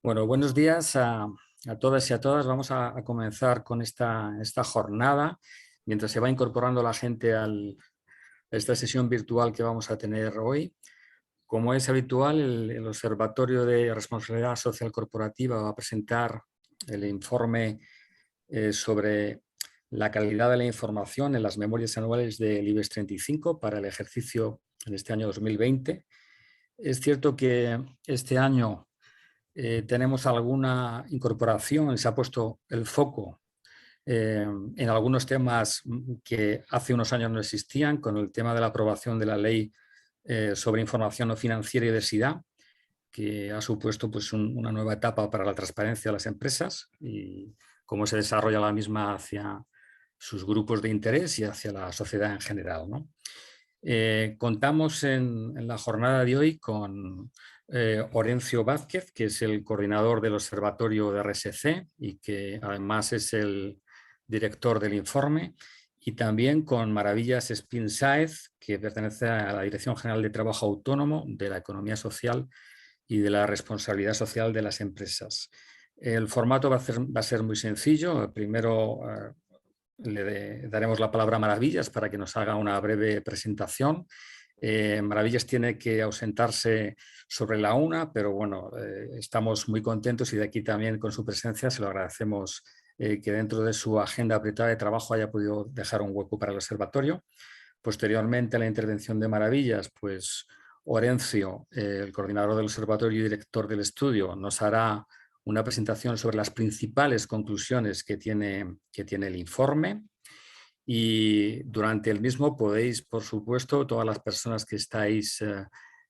Bueno, buenos días a todas y a todas. Vamos a comenzar con esta jornada. Mientras se va incorporando la gente a esta sesión virtual que vamos a tener hoy. Como es habitual, el Observatorio de Responsabilidad Social Corporativa va a presentar el informe sobre la calidad de la información en las memorias anuales del IBEX 35 para el ejercicio en este año 2020. Es cierto que este año tenemos alguna incorporación, se ha puesto el foco en algunos temas que hace unos años no existían, con el tema de la aprobación de la ley sobre información no financiera y de SIDA, que ha supuesto pues, una nueva etapa para la transparencia de las empresas y cómo se desarrolla la misma hacia sus grupos de interés y hacia la sociedad en general, ¿no? Contamos en la jornada de hoy con Orencio Vázquez, que es el coordinador del Observatorio de RSC y que además es el director del informe, y también con Maravillas Espín Sáez, que pertenece a la Dirección General de Trabajo Autónomo, de la Economía Social y de la Responsabilidad Social de las Empresas. El formato va a ser muy sencillo. Primero daremos la palabra a Maravillas para que nos haga una breve presentación. Maravillas tiene que ausentarse sobre la una, pero bueno, estamos muy contentos y de aquí también con su presencia se lo agradecemos que dentro de su agenda apretada de trabajo haya podido dejar un hueco para el observatorio. Posteriormente a la intervención de Maravillas, pues Orencio, el coordinador del observatorio y director del estudio, nos hará una presentación sobre las principales conclusiones que tiene el informe. Y durante el mismo podéis, por supuesto, todas las personas que estáis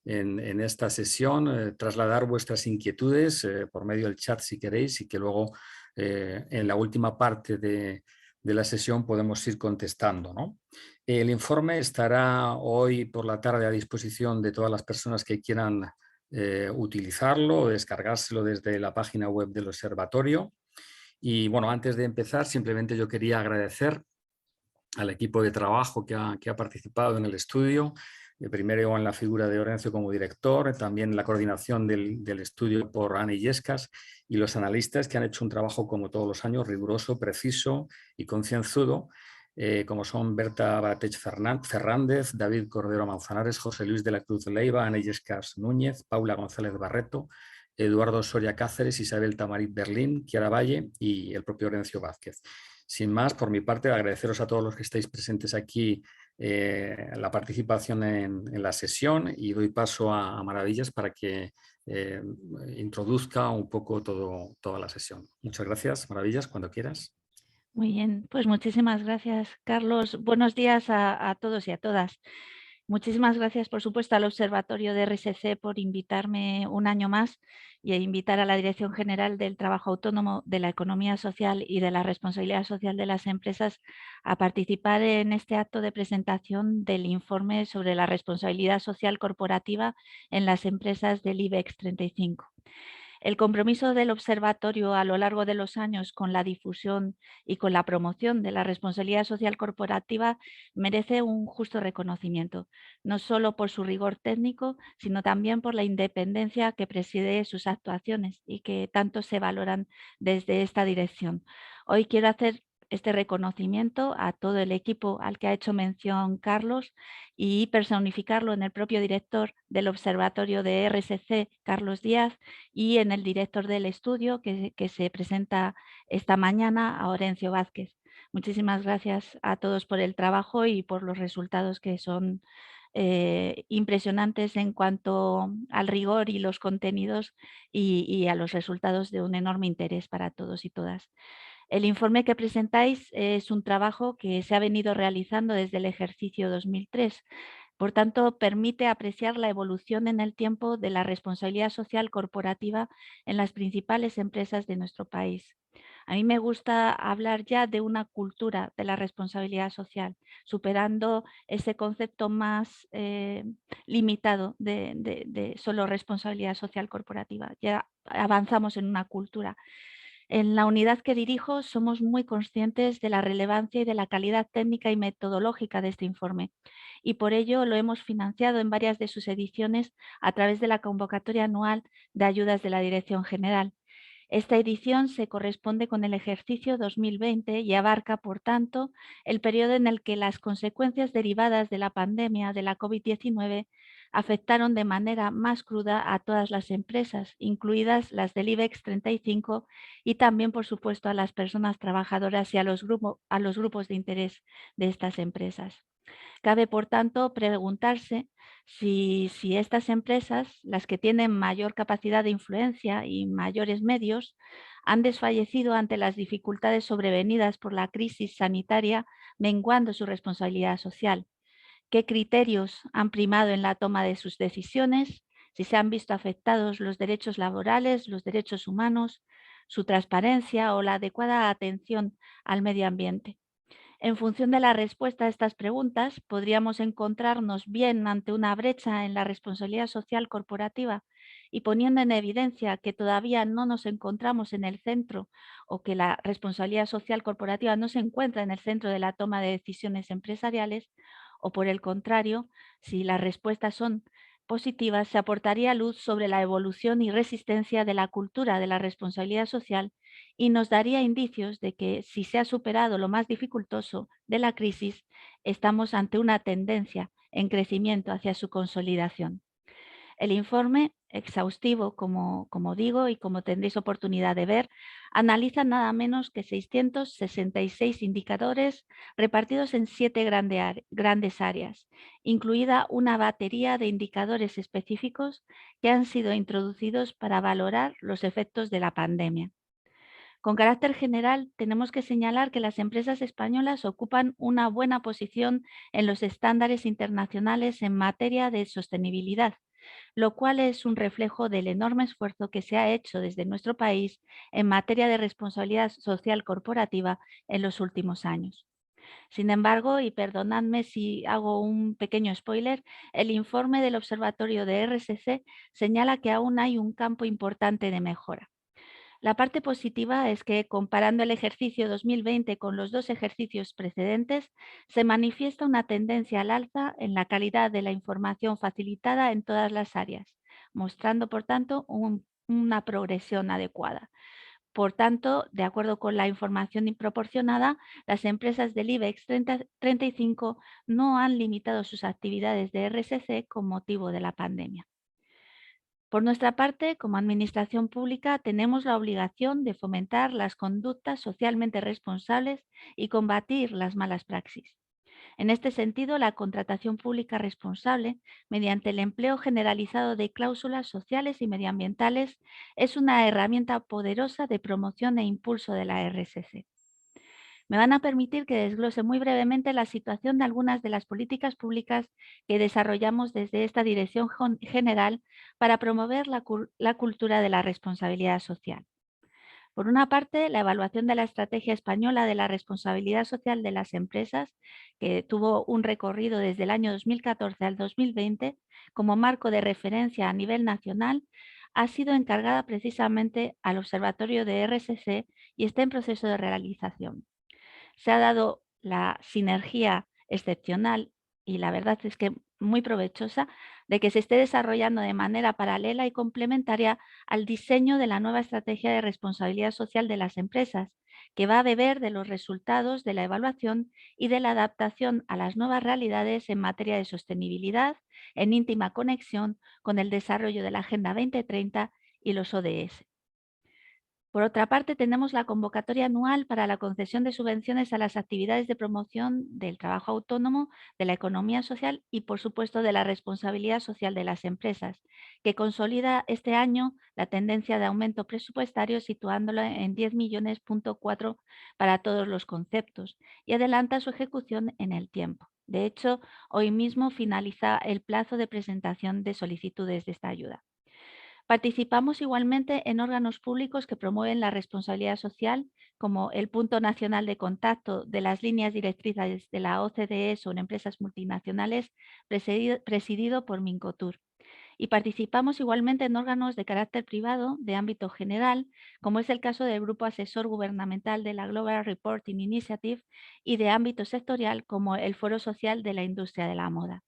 en esta sesión, trasladar vuestras inquietudes por medio del chat si queréis y que luego en la última parte de la sesión podemos ir contestando, ¿no? El informe estará hoy por la tarde a disposición de todas las personas que quieran utilizarlo o descargárselo desde la página web del observatorio. Y bueno, antes de empezar, simplemente yo quería agradecer al equipo de trabajo que ha participado en el estudio, primero en la figura de Orencio como director, también la coordinación del estudio por Ana Illescas y los analistas que han hecho un trabajo como todos los años riguroso, preciso y concienzudo, como son Berta Baratech Fernández, David Cordero Manzanares, José Luis de la Cruz Leiva, Ana Illescas Núñez, Paula González Barreto, Eduardo Soria Cáceres, Isabel Tamarit Berlín, Chiara Valle y el propio Orencio Vázquez. Sin más, por mi parte, agradeceros a todos los que estáis presentes aquí la participación en la sesión y doy paso a Maravillas para que introduzca un poco toda la sesión. Muchas gracias, Maravillas, cuando quieras. Muy bien, pues muchísimas gracias, Carlos. Buenos días a todos y a todas. Muchísimas gracias, por supuesto, al Observatorio de RSC por invitarme un año más y invitar a la Dirección General del Trabajo Autónomo, de la Economía Social y de la Responsabilidad Social de las Empresas a participar en este acto de presentación del informe sobre la responsabilidad social corporativa en las empresas del IBEX 35. El compromiso del observatorio a lo largo de los años con la difusión y con la promoción de la responsabilidad social corporativa merece un justo reconocimiento, no solo por su rigor técnico, sino también por la independencia que preside sus actuaciones y que tanto se valoran desde esta dirección. Hoy quiero hacer este reconocimiento a todo el equipo al que ha hecho mención Carlos y personificarlo en el propio director del Observatorio de RSC, Carlos Díaz, y en el director del estudio que se presenta esta mañana, a Orencio Vázquez. Muchísimas gracias a todos por el trabajo y por los resultados que son impresionantes en cuanto al rigor y los contenidos y a los resultados de un enorme interés para todos y todas. El informe que presentáis es un trabajo que se ha venido realizando desde el ejercicio 2003. Por tanto, permite apreciar la evolución en el tiempo de la responsabilidad social corporativa en las principales empresas de nuestro país. A mí me gusta hablar ya de una cultura de la responsabilidad social, superando ese concepto más limitado de solo responsabilidad social corporativa. Ya avanzamos en una cultura. En la unidad que dirijo somos muy conscientes de la relevancia y de la calidad técnica y metodológica de este informe y por ello lo hemos financiado en varias de sus ediciones a través de la convocatoria anual de ayudas de la Dirección General Esta edición se corresponde con el ejercicio 2020 y abarca, por tanto, el periodo en el que las consecuencias derivadas de la pandemia de la COVID-19 afectaron de manera más cruda a todas las empresas, incluidas las del IBEX 35 y también, por supuesto, a las personas trabajadoras y a los grupos de interés de estas empresas. Cabe, por tanto, preguntarse si estas empresas, las que tienen mayor capacidad de influencia y mayores medios, han desfallecido ante las dificultades sobrevenidas por la crisis sanitaria, menguando su responsabilidad social. ¿Qué criterios han primado en la toma de sus decisiones? Si se han visto afectados los derechos laborales, los derechos humanos, su transparencia o la adecuada atención al medio ambiente. En función de la respuesta a estas preguntas, podríamos encontrarnos bien ante una brecha en la responsabilidad social corporativa y poniendo en evidencia que todavía no nos encontramos en el centro o que la responsabilidad social corporativa no se encuentra en el centro de la toma de decisiones empresariales, o por el contrario, si las respuestas son positivas, se aportaría luz sobre la evolución y resistencia de la cultura de la responsabilidad social y nos daría indicios de que si se ha superado lo más dificultoso de la crisis, estamos ante una tendencia en crecimiento hacia su consolidación. El informe, exhaustivo, como digo y como tendréis oportunidad de ver, analiza nada menos que 666 indicadores repartidos en 7 grandes áreas, incluida una batería de indicadores específicos que han sido introducidos para valorar los efectos de la pandemia. Con carácter general, tenemos que señalar que las empresas españolas ocupan una buena posición en los estándares internacionales en materia de sostenibilidad, lo cual es un reflejo del enorme esfuerzo que se ha hecho desde nuestro país en materia de responsabilidad social corporativa en los últimos años. Sin embargo, y perdonadme si hago un pequeño spoiler, el informe del Observatorio de RSC señala que aún hay un campo importante de mejora. La parte positiva es que, comparando el ejercicio 2020 con los 2 ejercicios precedentes, se manifiesta una tendencia al alza en la calidad de la información facilitada en todas las áreas, mostrando, por tanto, una progresión adecuada. Por tanto, de acuerdo con la información proporcionada, las empresas del IBEX 35 no han limitado sus actividades de RSC con motivo de la pandemia. Por nuestra parte, como Administración Pública, tenemos la obligación de fomentar las conductas socialmente responsables y combatir las malas praxis. En este sentido, la contratación pública responsable, mediante el empleo generalizado de cláusulas sociales y medioambientales, es una herramienta poderosa de promoción e impulso de la RSC. Me van a permitir que desglose muy brevemente la situación de algunas de las políticas públicas que desarrollamos desde esta Dirección General para promover la cultura de la responsabilidad social. Por una parte, la evaluación de la Estrategia Española de la Responsabilidad Social de las Empresas, que tuvo un recorrido desde el año 2014 al 2020 como marco de referencia a nivel nacional, ha sido encargada precisamente al Observatorio de RSC y está en proceso de realización. Se ha dado la sinergia excepcional y la verdad es que muy provechosa de que se esté desarrollando de manera paralela y complementaria al diseño de la nueva estrategia de responsabilidad social de las empresas, que va a beber de los resultados de la evaluación y de la adaptación a las nuevas realidades en materia de sostenibilidad, en íntima conexión con el desarrollo de la Agenda 2030 y los ODS. Por otra parte, tenemos la convocatoria anual para la concesión de subvenciones a las actividades de promoción del trabajo autónomo, de la economía social y, por supuesto, de la responsabilidad social de las empresas, que consolida este año la tendencia de aumento presupuestario situándolo en 10 millones.4 para todos los conceptos y adelanta su ejecución en el tiempo. De hecho, hoy mismo finaliza el plazo de presentación de solicitudes de esta ayuda. Participamos igualmente en órganos públicos que promueven la responsabilidad social, como el Punto Nacional de Contacto de las Líneas Directrices de la OCDE sobre Empresas Multinacionales, presidido por Mincotur. Y participamos igualmente en órganos de carácter privado de ámbito general, como es el caso del Grupo Asesor Gubernamental de la Global Reporting Initiative y de ámbito sectorial, como el Foro Social de la Industria de la Moda.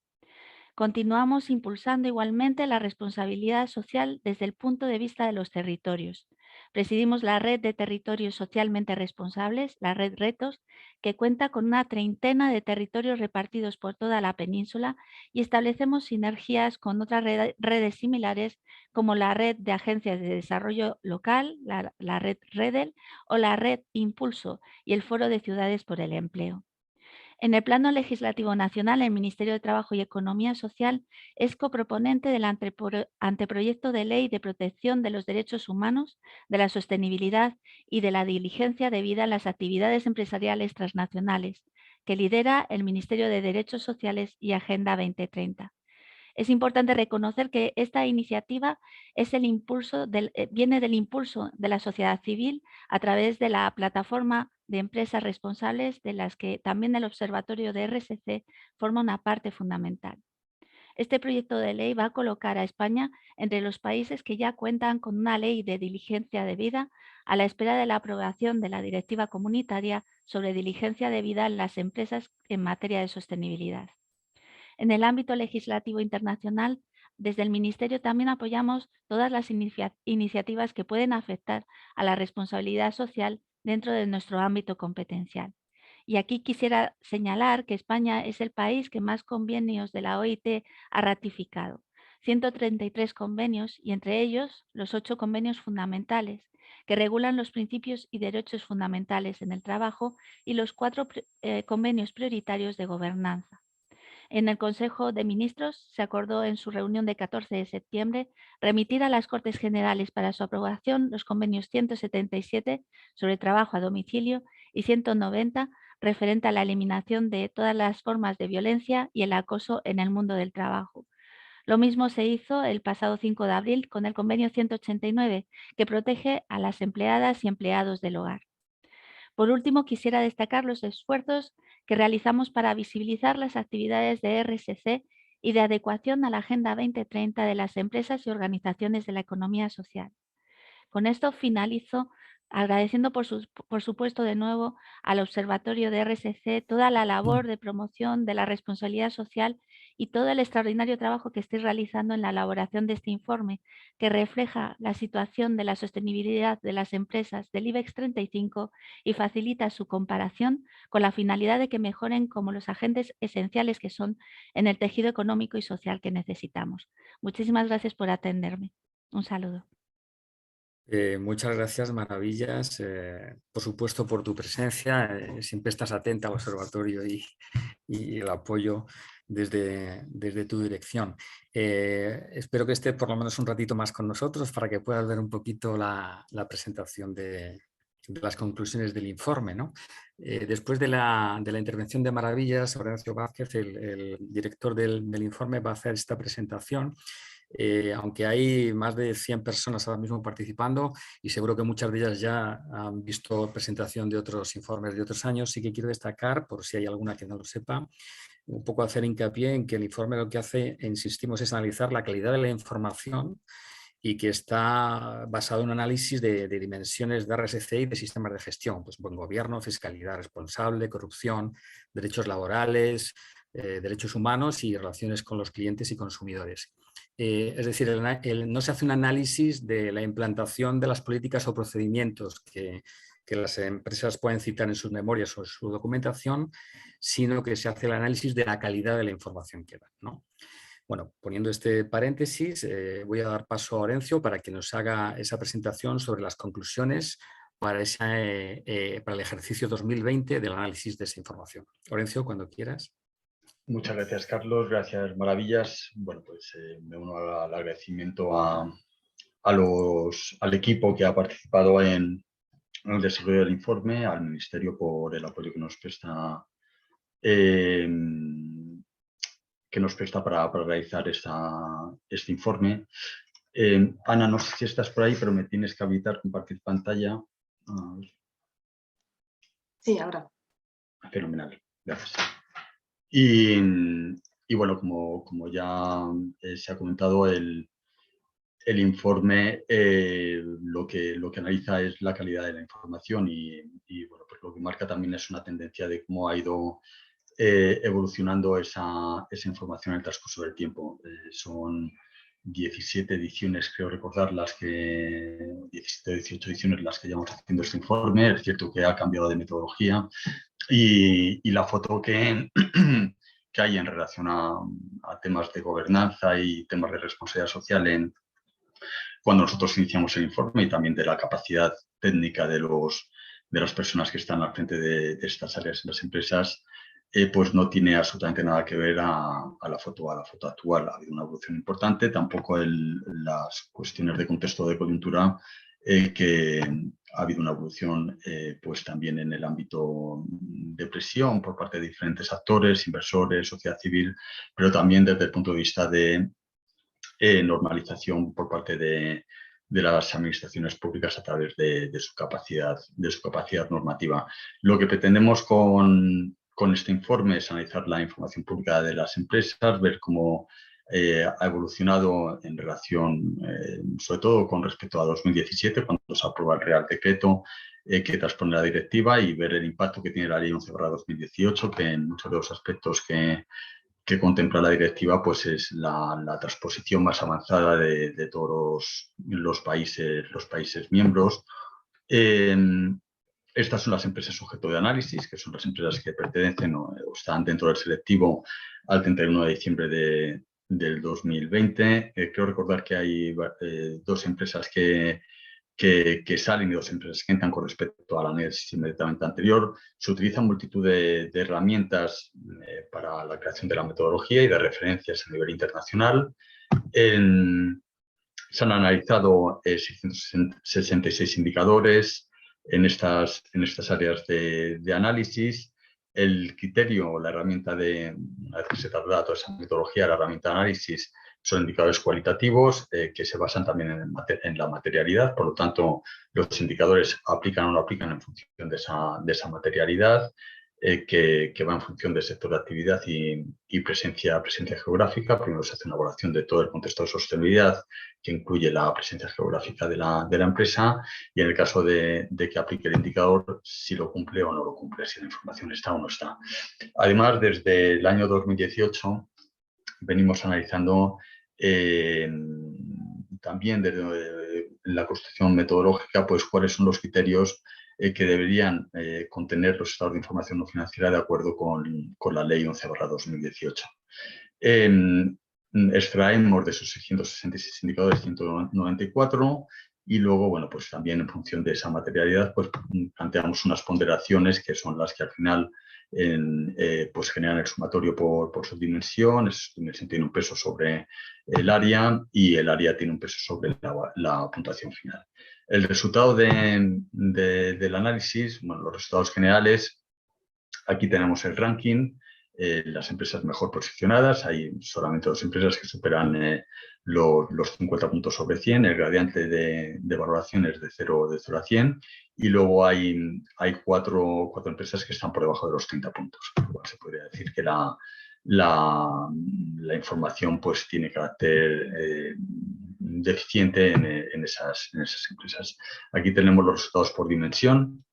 Continuamos impulsando igualmente la responsabilidad social desde el punto de vista de los territorios, Presidimos la Red de Territorios Socialmente Responsables, la Red Retos, que cuenta con una treintena de territorios repartidos por toda la península y establecemos sinergias con otras redes similares como la Red de Agencias de Desarrollo Local, la Red REDEL o la Red Impulso y el Foro de Ciudades por el Empleo. En el plano legislativo nacional, el Ministerio de Trabajo y Economía Social es coproponente del anteproyecto de ley de protección de los derechos humanos, de la sostenibilidad y de la diligencia debida a las actividades empresariales transnacionales, que lidera el Ministerio de Derechos Sociales y Agenda 2030. Es importante reconocer que esta iniciativa es viene del impulso de la sociedad civil a través de la plataforma de empresas responsables de las que también el Observatorio de RSC forma una parte fundamental. Este proyecto de ley va a colocar a España entre los países que ya cuentan con una ley de diligencia debida a la espera de la aprobación de la Directiva Comunitaria sobre diligencia debida en las empresas en materia de sostenibilidad. En el ámbito legislativo internacional, desde el Ministerio también apoyamos todas las iniciativas que pueden afectar a la responsabilidad social dentro de nuestro ámbito competencial. Y aquí quisiera señalar que España es el país que más convenios de la OIT ha ratificado. 133 convenios y entre ellos los 8 convenios fundamentales que regulan los principios y derechos fundamentales en el trabajo y los 4 convenios prioritarios de gobernanza. En el Consejo de Ministros se acordó en su reunión de 14 de septiembre remitir a las Cortes Generales para su aprobación los convenios 177 sobre trabajo a domicilio y 190 referente a la eliminación de todas las formas de violencia y el acoso en el mundo del trabajo. Lo mismo se hizo el pasado 5 de abril con el convenio 189, que protege a las empleadas y empleados del hogar. Por último, quisiera destacar los esfuerzos que realizamos para visibilizar las actividades de RSC y de adecuación a la Agenda 2030 de las empresas y organizaciones de la economía social. Con esto finalizo agradeciendo por supuesto de nuevo al Observatorio de RSC toda la labor de promoción de la responsabilidad social y todo el extraordinario trabajo que estáis realizando en la elaboración de este informe, que refleja la situación de la sostenibilidad de las empresas del IBEX 35 y facilita su comparación con la finalidad de que mejoren como los agentes esenciales que son en el tejido económico y social que necesitamos. Muchísimas gracias por atenderme. Un saludo. Muchas gracias, Maravillas, por supuesto por tu presencia. Siempre estás atenta al observatorio y el apoyo desde tu dirección. Espero que esté por lo menos un ratito más con nosotros para que puedas ver un poquito la presentación de las conclusiones del informe, ¿no? Después de la intervención de Maravillas, Horacio Vázquez, el director del informe, va a hacer esta presentación. Aunque hay más de 100 personas ahora mismo participando y seguro que muchas de ellas ya han visto presentación de otros informes de otros años, sí que quiero destacar, por si hay alguna que no lo sepa, un poco hacer hincapié en que el informe lo que hace, insistimos, es analizar la calidad de la información y que está basado en un análisis de dimensiones de RSC y de sistemas de gestión, pues buen gobierno, fiscalidad responsable, corrupción, derechos laborales, derechos humanos y relaciones con los clientes y consumidores. Es decir, no se hace un análisis de la implantación de las políticas o procedimientos que las empresas pueden citar en sus memorias o en su documentación, sino que se hace el análisis de la calidad de la información que dan, ¿no? Bueno, poniendo este paréntesis, voy a dar paso a Orencio para que nos haga esa presentación sobre las conclusiones para el ejercicio 2020 del análisis de esa información. Orencio, cuando quieras. Muchas gracias, Carlos. Gracias, Maravillas. Bueno, pues me uno al agradecimiento al equipo que ha participado en el desarrollo del informe, al Ministerio por el apoyo que nos presta para realizar este informe. Ana, no sé si estás por ahí, pero me tienes que habilitar compartir pantalla. Sí, ahora. Fenomenal, gracias. Y bueno, como ya se ha comentado, el informe lo que analiza es la calidad de la información y bueno, pues lo que marca también es una tendencia de cómo ha ido evolucionando esa información en el transcurso del tiempo. Son 17 ediciones, creo recordar, 17 o 18 ediciones las que llevamos haciendo este informe. Es cierto que ha cambiado de metodología y la foto que hay en relación a temas de gobernanza y temas de responsabilidad social cuando nosotros iniciamos el informe, y también de la capacidad técnica de las personas que están al frente de estas áreas en las empresas, pues no tiene absolutamente nada que ver a la foto actual. Ha habido una evolución importante, tampoco las cuestiones de contexto de coyuntura, que ha habido una evolución pues también en el ámbito de presión por parte de diferentes actores, inversores, sociedad civil, pero también desde el punto de vista de normalización por parte de las administraciones públicas a través de su capacidad normativa. Lo que pretendemos con este informe es analizar la información pública de las empresas, ver cómo ha evolucionado en relación, sobre todo con respecto a 2017, cuando se aprueba el Real Decreto que transpone la directiva, y ver el impacto que tiene la Ley 11/2018, que en muchos de los aspectos que contempla la directiva, pues es la transposición más avanzada de todos los países miembros. Estas son las empresas sujeto de análisis, que son las empresas que pertenecen o están dentro del selectivo al 31 de diciembre del 2020. Creo recordar que hay dos empresas que salen y dos empresas que entran con respecto al análisis inmediatamente anterior. Se utilizan multitud de herramientas para la creación de la metodología y de referencias a nivel internacional. Se han analizado 666 indicadores en estas áreas de análisis. El criterio, la herramienta una vez que se trata toda esa metodología, la herramienta de análisis, son indicadores cualitativos que se basan también en la materialidad. Por lo tanto, los indicadores aplican o no aplican en función de esa materialidad, que va en función del sector de actividad y presencia geográfica. Primero se hace una evaluación de todo el contexto de sostenibilidad, que incluye la presencia geográfica de la empresa, y en el caso de que aplique el indicador, si lo cumple o no lo cumple, si la información está o no está. Además, desde el año 2018 venimos analizando también desde la construcción metodológica, pues cuáles son los criterios que deberían contener los estados de información no financiera de acuerdo con la Ley 11/2018. Extraemos de esos 666 indicadores 194, y luego, bueno, pues también en función de esa materialidad, pues planteamos unas ponderaciones que son las que al final pues generan el sumatorio por su dimensión. Esa dimensión tiene un peso sobre el área y el área tiene un peso sobre la puntuación final. El resultado del análisis, bueno, los resultados generales, aquí tenemos el ranking, las empresas mejor posicionadas. Hay solamente dos empresas que superan los 50 puntos sobre 100, el gradiente de valoración es de 0 a 100, y luego hay cuatro empresas que están por debajo de los 30 puntos. Igual se podría decir que la información pues tiene carácter deficiente en esas empresas. Aquí tenemos los resultados por dimensión.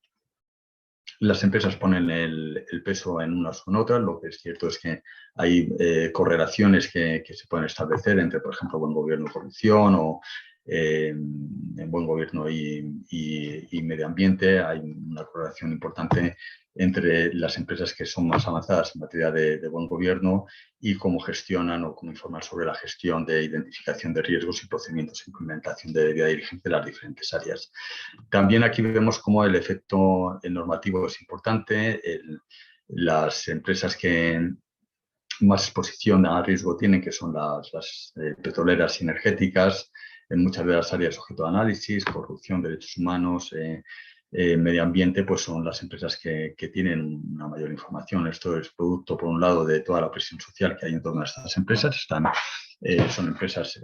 Las empresas ponen el peso en unas o en otras. Lo que es cierto es que hay correlaciones que se pueden establecer entre, por ejemplo, buen gobierno y corrupción, o buen gobierno y medio ambiente. Hay una correlación importante entre las empresas que son más avanzadas en materia de buen gobierno y cómo gestionan o cómo informan sobre la gestión de identificación de riesgos y procedimientos de implementación de debida diligencia de las diferentes áreas. También aquí vemos cómo el efecto normativo es importante. Las empresas que más exposición a riesgo tienen, que son las petroleras y energéticas, en muchas de las áreas sujeto a análisis, corrupción, derechos humanos, medio ambiente, pues son las empresas que tienen una mayor información. Esto es producto, por un lado, de toda la presión social que hay en torno a estas empresas. Son empresas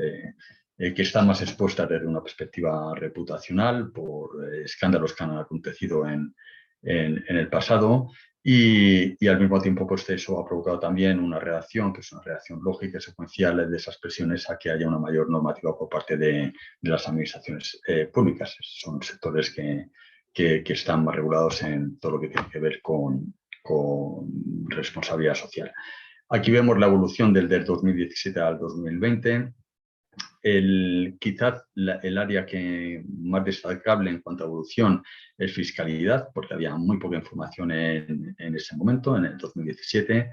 que están más expuestas desde una perspectiva reputacional por escándalos que han acontecido en el pasado, y al mismo tiempo pues eso ha provocado también una reacción, que es una reacción lógica y secuencial de esas presiones, a que haya una mayor normativa por parte de las administraciones públicas. Son sectores que están más regulados en todo lo que tiene que ver con responsabilidad social. Aquí vemos la evolución del 2017 al 2020. Quizás el área que más destacable en cuanto a evolución es fiscalidad, porque había muy poca información en ese momento, en el 2017.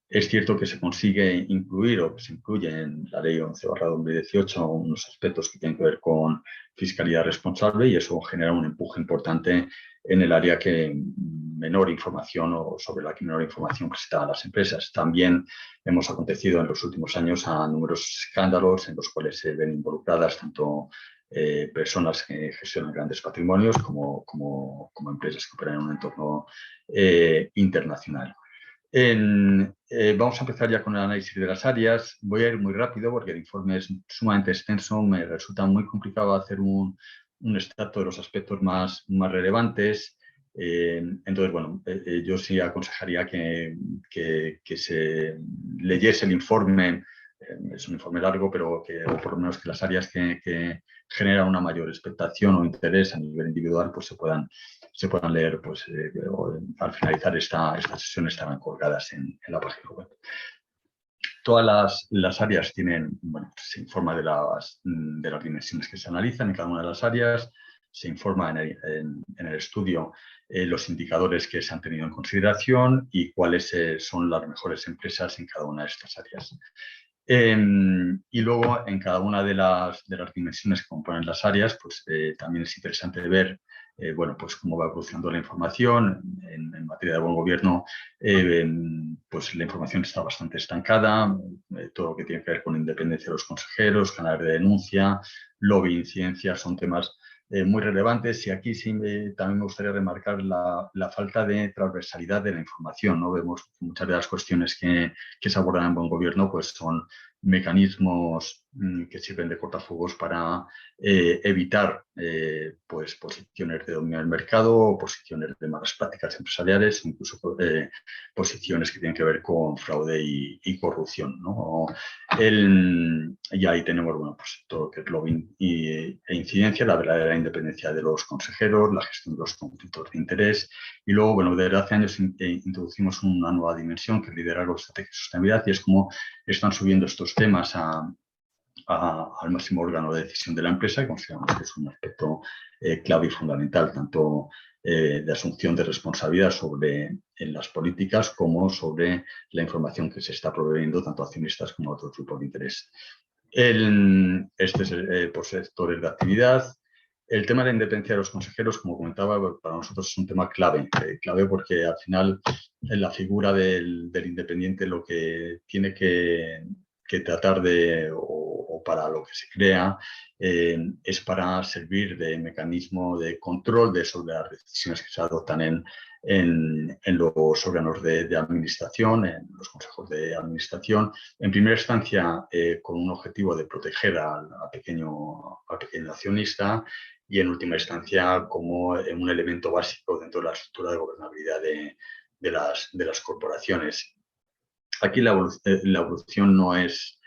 Es cierto que se consigue incluir o que se incluye en la Ley 11/2018 unos aspectos que tienen que ver con fiscalidad responsable y eso genera un empuje importante en el área que menor información o sobre la que menor información presentan las empresas. También hemos acontecido en los últimos años a numerosos escándalos en los cuales se ven involucradas tanto personas que gestionan grandes patrimonios como empresas que operan en un entorno internacional. Vamos a empezar ya con el análisis de las áreas. Voy a ir muy rápido porque el informe es sumamente extenso. Me resulta muy complicado hacer un extracto de los aspectos más relevantes. Entonces, bueno, yo sí aconsejaría que se leyese el informe. Es un informe largo, pero o por lo menos que las áreas que generan una mayor expectación o interés a nivel individual pues se puedan leer pues, al finalizar esta sesión estarán colgadas en la página web. Todas las áreas tienen, bueno, se informa de las dimensiones que se analizan en cada una de las áreas, se informa en el estudio los indicadores que se han tenido en consideración y cuáles son las mejores empresas en cada una de estas áreas. Y luego en cada una de las dimensiones que componen las áreas, pues también es interesante ver bueno, pues cómo va evolucionando la información. En materia de buen gobierno, pues la información está bastante estancada. Todo lo que tiene que ver con independencia de los consejeros, canales de denuncia, lobby, incidencia, son temas muy relevantes. Y aquí sí también me gustaría remarcar la falta de transversalidad de la información, ¿no? Vemos que muchas de las cuestiones que se abordan en buen gobierno pues son mecanismos que sirven de cortafuegos para evitar pues posiciones de dominio del mercado, posiciones de malas prácticas empresariales, incluso posiciones que tienen que ver con fraude y corrupción, ¿no? Y ahí tenemos, bueno, pues todo lo que es lobbying e incidencia, la verdadera independencia de los consejeros, la gestión de los conflictos de interés y luego, bueno, desde hace años introducimos una nueva dimensión que es liderazgo, estrategia y sostenibilidad y es como están subiendo estos temas al máximo órgano de decisión de la empresa, que consideramos que es un aspecto clave y fundamental, tanto de asunción de responsabilidad en las políticas como sobre la información que se está proveyendo tanto a accionistas como a otros grupos de interés. Este es por sectores de actividad. El tema de la independencia de los consejeros, como comentaba, para nosotros es un tema clave porque al final en la figura del independiente lo que tiene que tratar o para lo que se crea es para servir de mecanismo de control sobre las decisiones que se adoptan en los órganos de administración, en los consejos de administración, en primera instancia con un objetivo de proteger al pequeño accionista y en última instancia como un elemento básico dentro de la estructura de gobernabilidad de las corporaciones. Aquí la evolución no es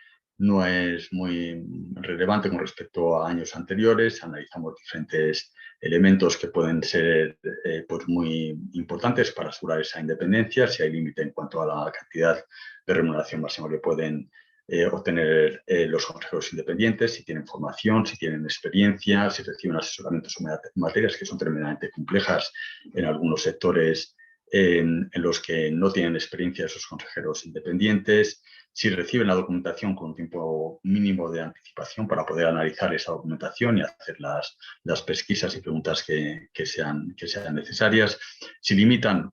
muy relevante con respecto a años anteriores. Analizamos diferentes elementos que pueden ser pues muy importantes para asegurar esa independencia, si hay límite en cuanto a la cantidad de remuneración máxima que pueden obtener los consejeros independientes, si tienen formación, si tienen experiencia, si reciben asesoramiento sobre materias que son tremendamente complejas en algunos sectores en los que no tienen experiencia esos consejeros independientes, si reciben la documentación con un tiempo mínimo de anticipación para poder analizar esa documentación y hacer las pesquisas y preguntas que sean necesarias, si limitan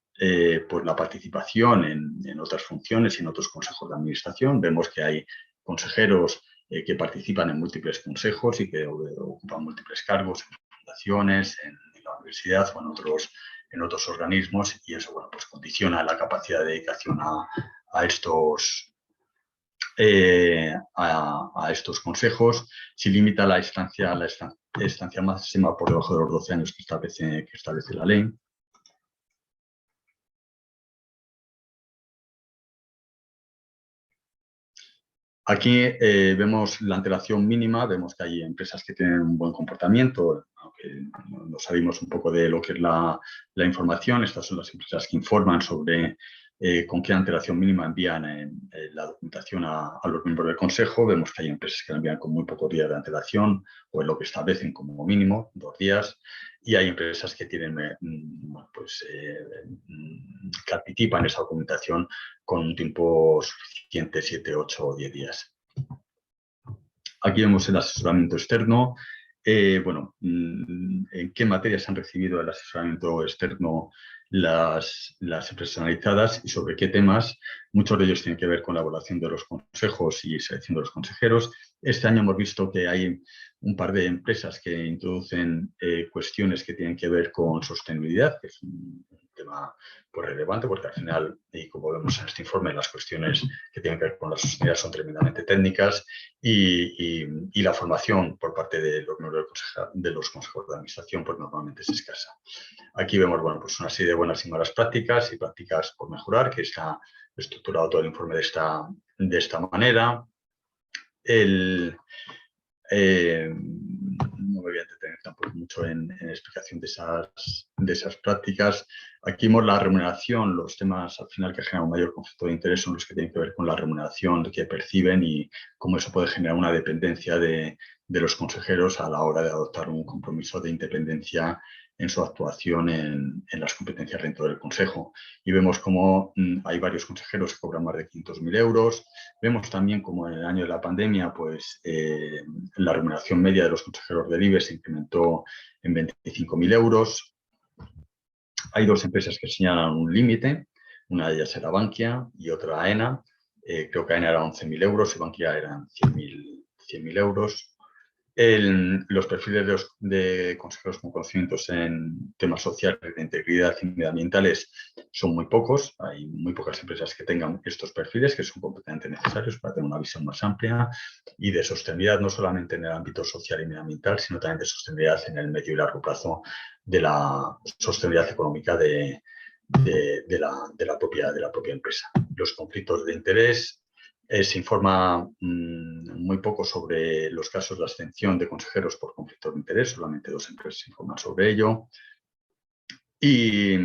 pues la participación en otras funciones y en otros consejos de administración. Vemos que hay consejeros que participan en múltiples consejos y que ocupan múltiples cargos en fundaciones, en la universidad o en otros organismos y eso, bueno, pues condiciona la capacidad de dedicación a estos consejos, si limita la estancia máxima por debajo de los 12 años que establece la ley. Aquí vemos la antelación mínima, vemos que hay empresas que tienen un buen comportamiento, aunque no sabemos un poco de lo que es la información. Estas son las empresas que informan sobre con qué antelación mínima envían la documentación a los miembros del Consejo. Vemos que hay empresas que la envían con muy pocos días de antelación o en lo que establecen como mínimo, 2 días, y hay empresas que tienen, que anticipan esa documentación con un tiempo suficiente, 7, 8 o 10 días. Aquí vemos el asesoramiento externo. ¿En qué materias han recibido el asesoramiento externo las empresas analizadas y sobre qué temas? Muchos de ellos tienen que ver con la evaluación de los consejos y selección de los consejeros. Este año hemos visto que hay un par de empresas que introducen cuestiones que tienen que ver con sostenibilidad, que es un tema pues, relevante, porque al final, y como vemos en este informe, las cuestiones que tienen que ver con la sostenibilidad son tremendamente técnicas y la formación por parte de los miembros de los consejos de administración pues normalmente es escasa. Aquí vemos pues una serie de buenas y malas prácticas y prácticas por mejorar, que está estructurado todo el informe de esta manera. No me voy a entretener tampoco mucho en explicación de esas prácticas. Aquí vemos la remuneración, los temas al final que generan un mayor conflicto de interés son los que tienen que ver con la remuneración que perciben y cómo eso puede generar una dependencia de los consejeros a la hora de adoptar un compromiso de independencia en su actuación en las competencias dentro del Consejo. Y vemos cómo hay varios consejeros que cobran más de 500.000 euros. Vemos también cómo en el año de la pandemia pues, la remuneración media de los consejeros del IBE se incrementó en 25.000 euros. Hay 2 empresas que señalan un límite, una de ellas era Bankia y otra AENA. Creo que AENA era 11.000 euros y Bankia eran 100.000 euros. Los perfiles de consejeros con conocimientos en temas sociales, de integridad y medioambientales son muy pocos. Hay muy pocas empresas que tengan estos perfiles que son completamente necesarios para tener una visión más amplia y de sostenibilidad no solamente en el ámbito social y medioambiental, sino también de sostenibilidad en el medio y largo plazo de la sostenibilidad económica de la propia empresa. Los conflictos de interés. Se informa muy poco sobre los casos de abstención de consejeros por conflictos de interés, solamente 2 empresas informan sobre ello. Y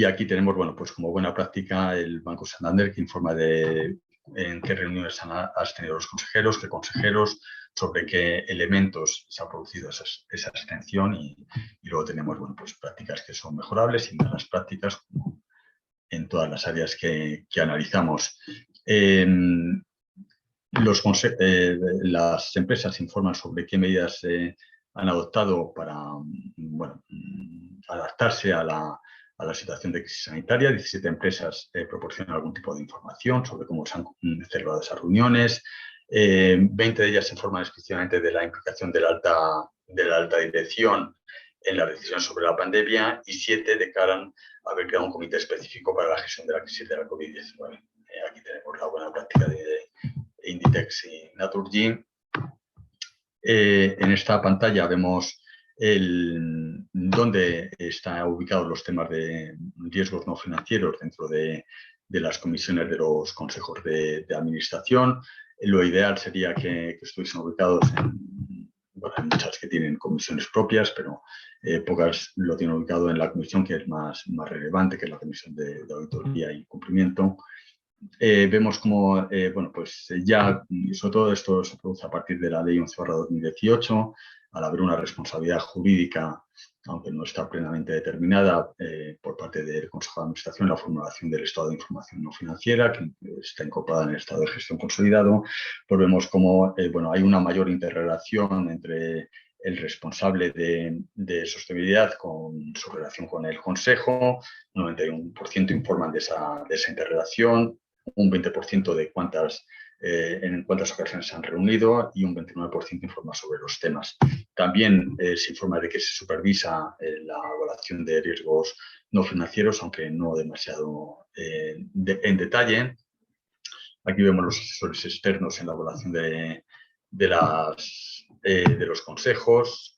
aquí tenemos, pues como buena práctica, el Banco Santander que informa de en qué reuniones han abstenido los consejeros, qué consejeros, sobre qué elementos se ha producido esa abstención y luego tenemos pues prácticas que son mejorables y malas prácticas como en todas las áreas que analizamos. Las empresas informan sobre qué medidas han adoptado para adaptarse a la situación de crisis sanitaria. 17 empresas proporcionan algún tipo de información sobre cómo se han celebrado esas reuniones. 20 de ellas informan exclusivamente de la implicación de la alta dirección en la decisión sobre la pandemia y 7 declaran haber creado un comité específico para la gestión de la crisis de la COVID-19. Aquí tenemos la buena práctica de Inditex y Naturgy. En esta pantalla vemos dónde están ubicados los temas de riesgos no financieros dentro de las comisiones de los consejos de administración. Lo ideal sería que estuviesen ubicados hay muchas que tienen comisiones propias, pero pocas lo tienen ubicado en la comisión que es más relevante, que es la comisión de auditoría y cumplimiento. Vemos como, pues ya, sobre todo esto se produce a partir de la Ley 11/2018, al haber una responsabilidad jurídica, aunque no está plenamente determinada, por parte del Consejo de Administración, la formulación del estado de información no financiera, que está incorporada en el estado de gestión consolidado, pues vemos como hay una mayor interrelación entre el responsable de sostenibilidad con su relación con el Consejo, un 91% informan de esa interrelación, un 20% de en cuántas ocasiones se han reunido y un 29% informa sobre los temas. También se informa de que se supervisa la evaluación de riesgos no financieros, aunque no demasiado en detalle. Aquí vemos los asesores externos en la evaluación de los consejos.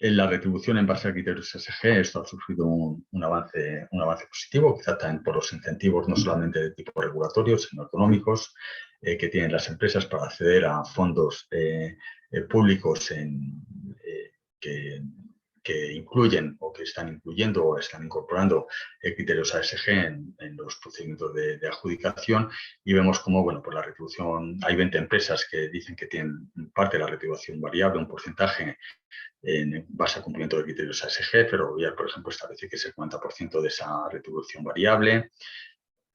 En la retribución en base a criterios ESG, esto ha sufrido un avance positivo, quizá también por los incentivos no solamente de tipo regulatorio, sino económicos, que tienen las empresas para acceder a fondos públicos que que incluyen o que están incluyendo o están incorporando criterios ASG en los procedimientos de adjudicación, y vemos cómo, bueno, pues la retribución, hay 20 empresas que dicen que tienen parte de la retribución variable, un porcentaje en base al cumplimiento de criterios ASG. Ferrovial, por ejemplo, establece que es el 40% de esa retribución variable.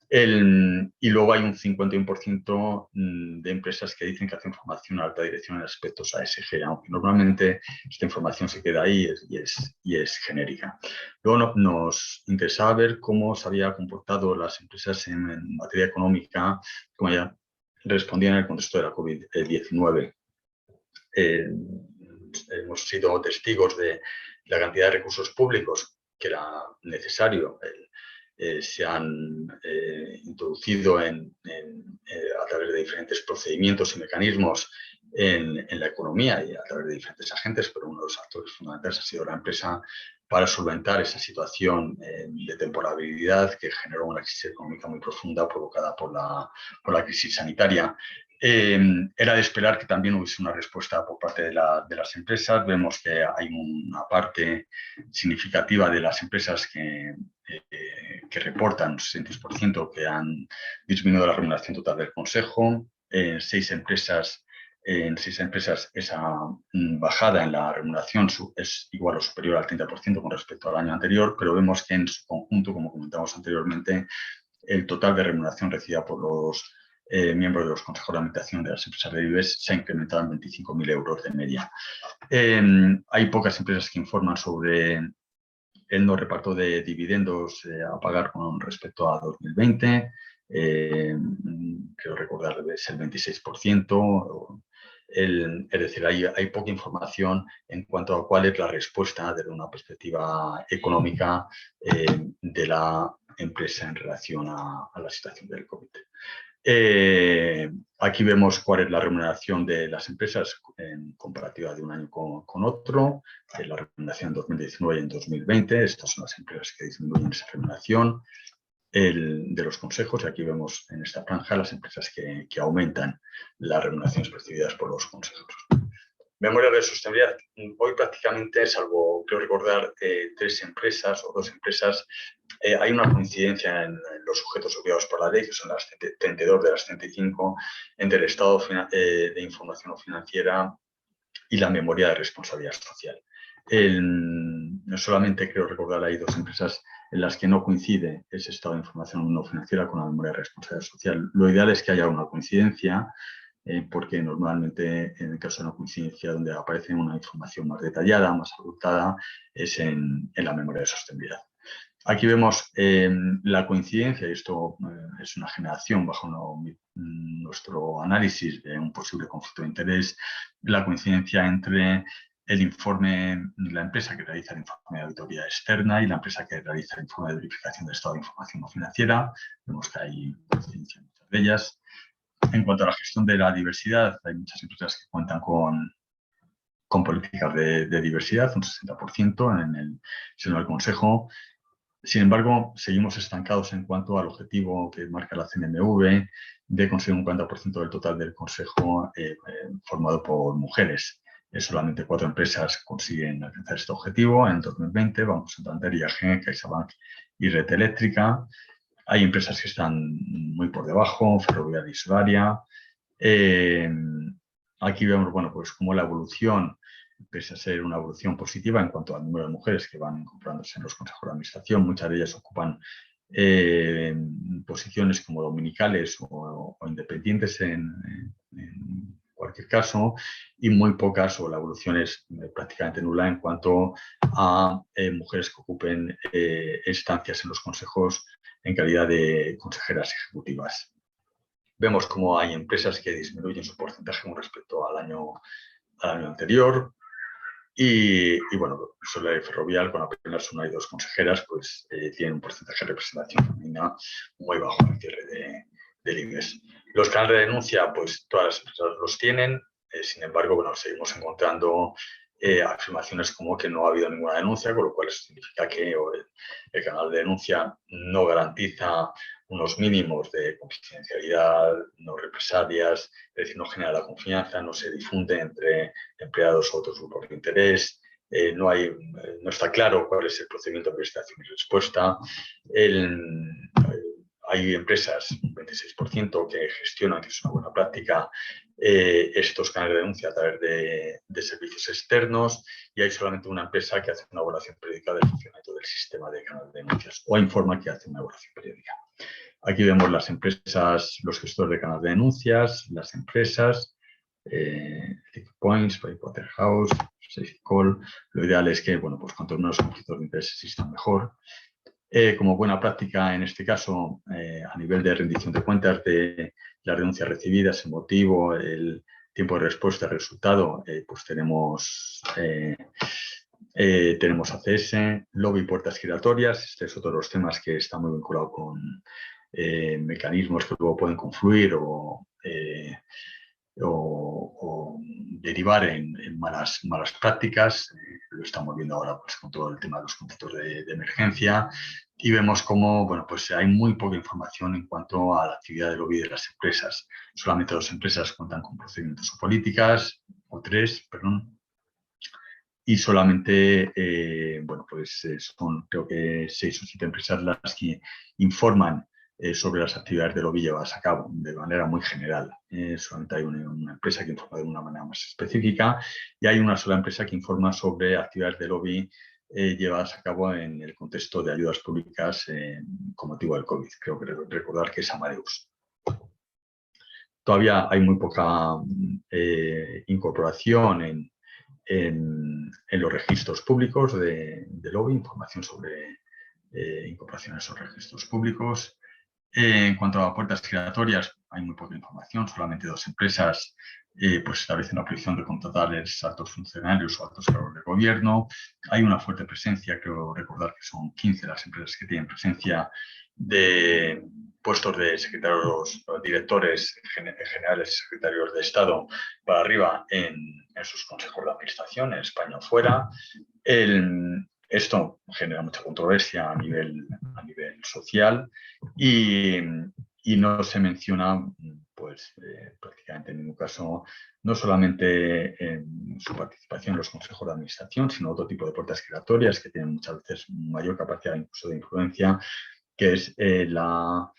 Y luego hay un 51% de empresas que dicen que hacen formación a alta dirección en aspectos ASG, aunque normalmente esta información se queda ahí y es genérica. Luego nos interesaba ver cómo se había comportado las empresas en materia económica, cómo ya respondían en el contexto de la COVID-19. Hemos sido testigos de la cantidad de recursos públicos que era necesario. Se han introducido a través de diferentes procedimientos y mecanismos en la economía y a través de diferentes agentes, pero uno de los actores fundamentales ha sido la empresa para solventar esa situación de temporalidad que generó una crisis económica muy profunda provocada por la crisis sanitaria. Era de esperar que también hubiese una respuesta por parte de las empresas. Vemos que hay una parte significativa de las empresas que reportan un 66% que han disminuido la remuneración total del Consejo. En seis empresas esa bajada en la remuneración es igual o superior al 30% con respecto al año anterior, pero vemos que en su conjunto, como comentamos anteriormente, el total de remuneración recibida por los miembros de los consejos de administración de las empresas de IBEX se ha incrementado en 25.000 euros de media. Hay pocas empresas que informan sobre el no reparto de dividendos a pagar con respecto a 2020. Quiero recordar que es el 26%. Es decir, hay poca información en cuanto a cuál es la respuesta desde una perspectiva económica de la empresa en relación a la situación del COVID. Aquí vemos cuál es la remuneración de las empresas en comparativa de un año con otro, la remuneración en 2019 y en 2020. Estas son las empresas que disminuyen esa remuneración de los consejos, y aquí vemos en esta franja las empresas que aumentan las remuneraciones percibidas por los consejos. Memoria de sostenibilidad. Hoy prácticamente, salvo creo recordar tres empresas o dos empresas, hay una coincidencia en los sujetos obligados por la ley, que son las 32 de las 35, entre el estado de información financiera y la memoria de responsabilidad social. No solamente creo recordar, hay dos empresas en las que no coincide ese estado de información no financiera con la memoria de responsabilidad social. Lo ideal es que haya una coincidencia, porque normalmente en el caso de una coincidencia donde aparece una información más detallada, más abultada, es en la memoria de sostenibilidad. Aquí vemos la coincidencia, y esto es una generación bajo nuestro análisis de un posible conflicto de interés, la coincidencia entre el informe, la empresa que realiza el informe de auditoría externa y la empresa que realiza el informe de verificación del estado de información no financiera. Vemos que hay coincidencia en muchas de ellas. En cuanto a la gestión de la diversidad, hay muchas empresas que cuentan con políticas de diversidad, un 60% en el seno del Consejo. Sin embargo, seguimos estancados en cuanto al objetivo que marca la CNMV de conseguir un 40% del total del Consejo formado por mujeres. Solamente 4 empresas consiguen alcanzar este objetivo. En 2020, Banco Santander, IAG, CaixaBank y Red Eléctrica. Hay empresas que están muy por debajo, Ferrovial y Solaria. Aquí vemos, bueno, pues cómo la evolución, pese a ser una evolución positiva en cuanto al número de mujeres que van incorporándose en los consejos de administración, muchas de ellas ocupan posiciones como dominicales o independientes en cualquier caso, y muy pocas, o la evolución es prácticamente nula en cuanto a mujeres que ocupen estancias en los consejos en calidad de consejeras ejecutivas. Vemos cómo hay empresas que disminuyen su porcentaje con respecto al año anterior. Y bueno, Solaria y Ferrovial, con apenas 1 y 2 consejeras, pues tienen un porcentaje de representación femenina muy bajo al cierre del IBEX. Los canales de denuncia, pues todas las empresas los tienen. Sin embargo, bueno, seguimos encontrando afirmaciones como que no ha habido ninguna denuncia, con lo cual eso significa que el canal de denuncia no garantiza unos mínimos de confidencialidad, no represalias, es decir, no genera la confianza, no se difunde entre empleados o otros grupos de interés, no está claro cuál es el procedimiento de prestación y respuesta. Hay empresas, un 26%, que gestionan, que es una buena práctica, estos canales de denuncia a través de servicios externos, y hay solamente una empresa que hace una evaluación periódica del funcionamiento del sistema de canales de denuncias o informa que hace una evaluación periódica. Aquí vemos las empresas, los gestores de canales de denuncias, las empresas, Points, Pricewaterhouse, SafeCall. Lo ideal es que, bueno, pues cuanto menos conflictos de interés existan, mejor. Como buena práctica, en este caso, a nivel de rendición de cuentas de las denuncias recibidas, el motivo, el tiempo de respuesta, el resultado, pues tenemos ACS, lobby y puertas giratorias. Este es otro de los temas que está muy vinculado con mecanismos que luego pueden confluir o derivar en malas prácticas. Lo estamos viendo ahora, pues, con todo el tema de los contratos de emergencia, y vemos cómo, bueno, pues hay muy poca información en cuanto a la actividad de lobby de las empresas. Solamente 2 empresas cuentan con procedimientos o políticas, o 3, perdón, y solamente, bueno, pues son, creo que 6 o 7 empresas las que informan sobre las actividades de lobby llevadas a cabo de manera muy general. Solamente hay una empresa que informa de una manera más específica, y hay una sola empresa que informa sobre actividades de lobby llevadas a cabo en el contexto de ayudas públicas con motivo del COVID. Creo que recordar que es Amadeus. Todavía hay muy poca incorporación en los registros públicos de lobby, información sobre incorporación a esos registros públicos. En cuanto a puertas giratorias, hay muy poca información. Solamente 2 empresas pues establecen la prohibición de contratar a altos funcionarios o altos cargos de gobierno. Hay una fuerte presencia, creo recordar que son 15 las empresas que tienen presencia de puestos de secretarios, directores generales y secretarios de Estado para arriba en sus consejos de administración, en España o fuera. Esto genera mucha controversia a nivel social, y no se menciona, pues, prácticamente en ningún caso, no solamente en su participación en los consejos de administración, sino otro tipo de puertas giratorias que tienen muchas veces mayor capacidad incluso de influencia, que es la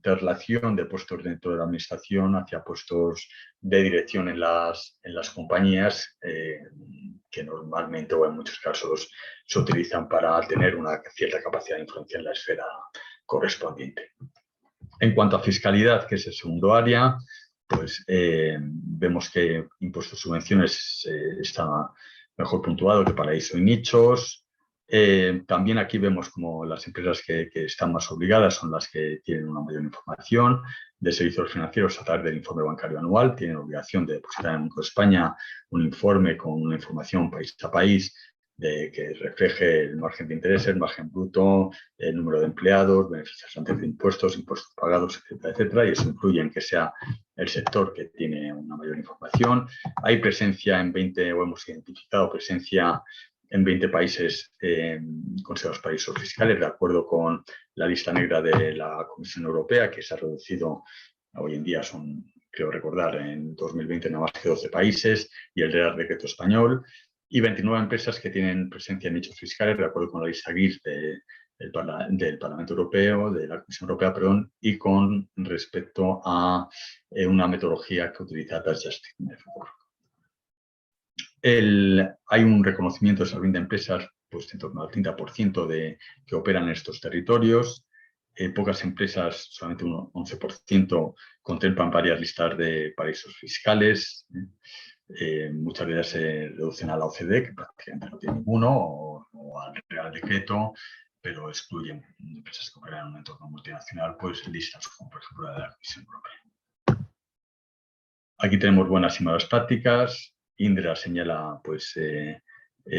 traslación de puestos dentro de la administración hacia puestos de dirección en las compañías, que normalmente o en muchos casos se utilizan para tener una cierta capacidad de influencia en la esfera correspondiente. En cuanto a fiscalidad, que es el segundo área, pues vemos que impuestos y subvenciones está mejor puntuado que paraíso y nichos. También aquí vemos como las empresas que están más obligadas son las que tienen una mayor información de servicios financieros a través del informe bancario anual. Tienen obligación de depositar en el Banco de España un informe con una información país a país que refleje el margen de interés, el margen bruto, el número de empleados, beneficios antes de impuestos, impuestos pagados, etcétera, etcétera, y eso influye en que sea el sector que tiene una mayor información. Hay presencia en 20, o hemos identificado presencia en 20 países considerados paraísos fiscales, de acuerdo con la lista negra de la Comisión Europea, que se ha reducido, hoy en día son, creo recordar, en 2020 nada más que 12 países, y el Real Decreto español, y 29 empresas que tienen presencia en nichos fiscales, de acuerdo con la lista gris del Parlamento Europeo, de la Comisión Europea, perdón, y con respecto a una metodología que utiliza Tax Justice Network. Hay un reconocimiento de esas 20 empresas, pues en torno al 30% que operan en estos territorios. Pocas empresas, solamente un 11%, contemplan varias listas de paraísos fiscales. Muchas de ellas se reducen a la OCDE, que prácticamente no tiene ninguno, o al Real Decreto, pero excluyen empresas que operan en un entorno multinacional, pues listas como por ejemplo la de la Comisión Europea. Aquí tenemos buenas y malas prácticas. Indra señala, pues,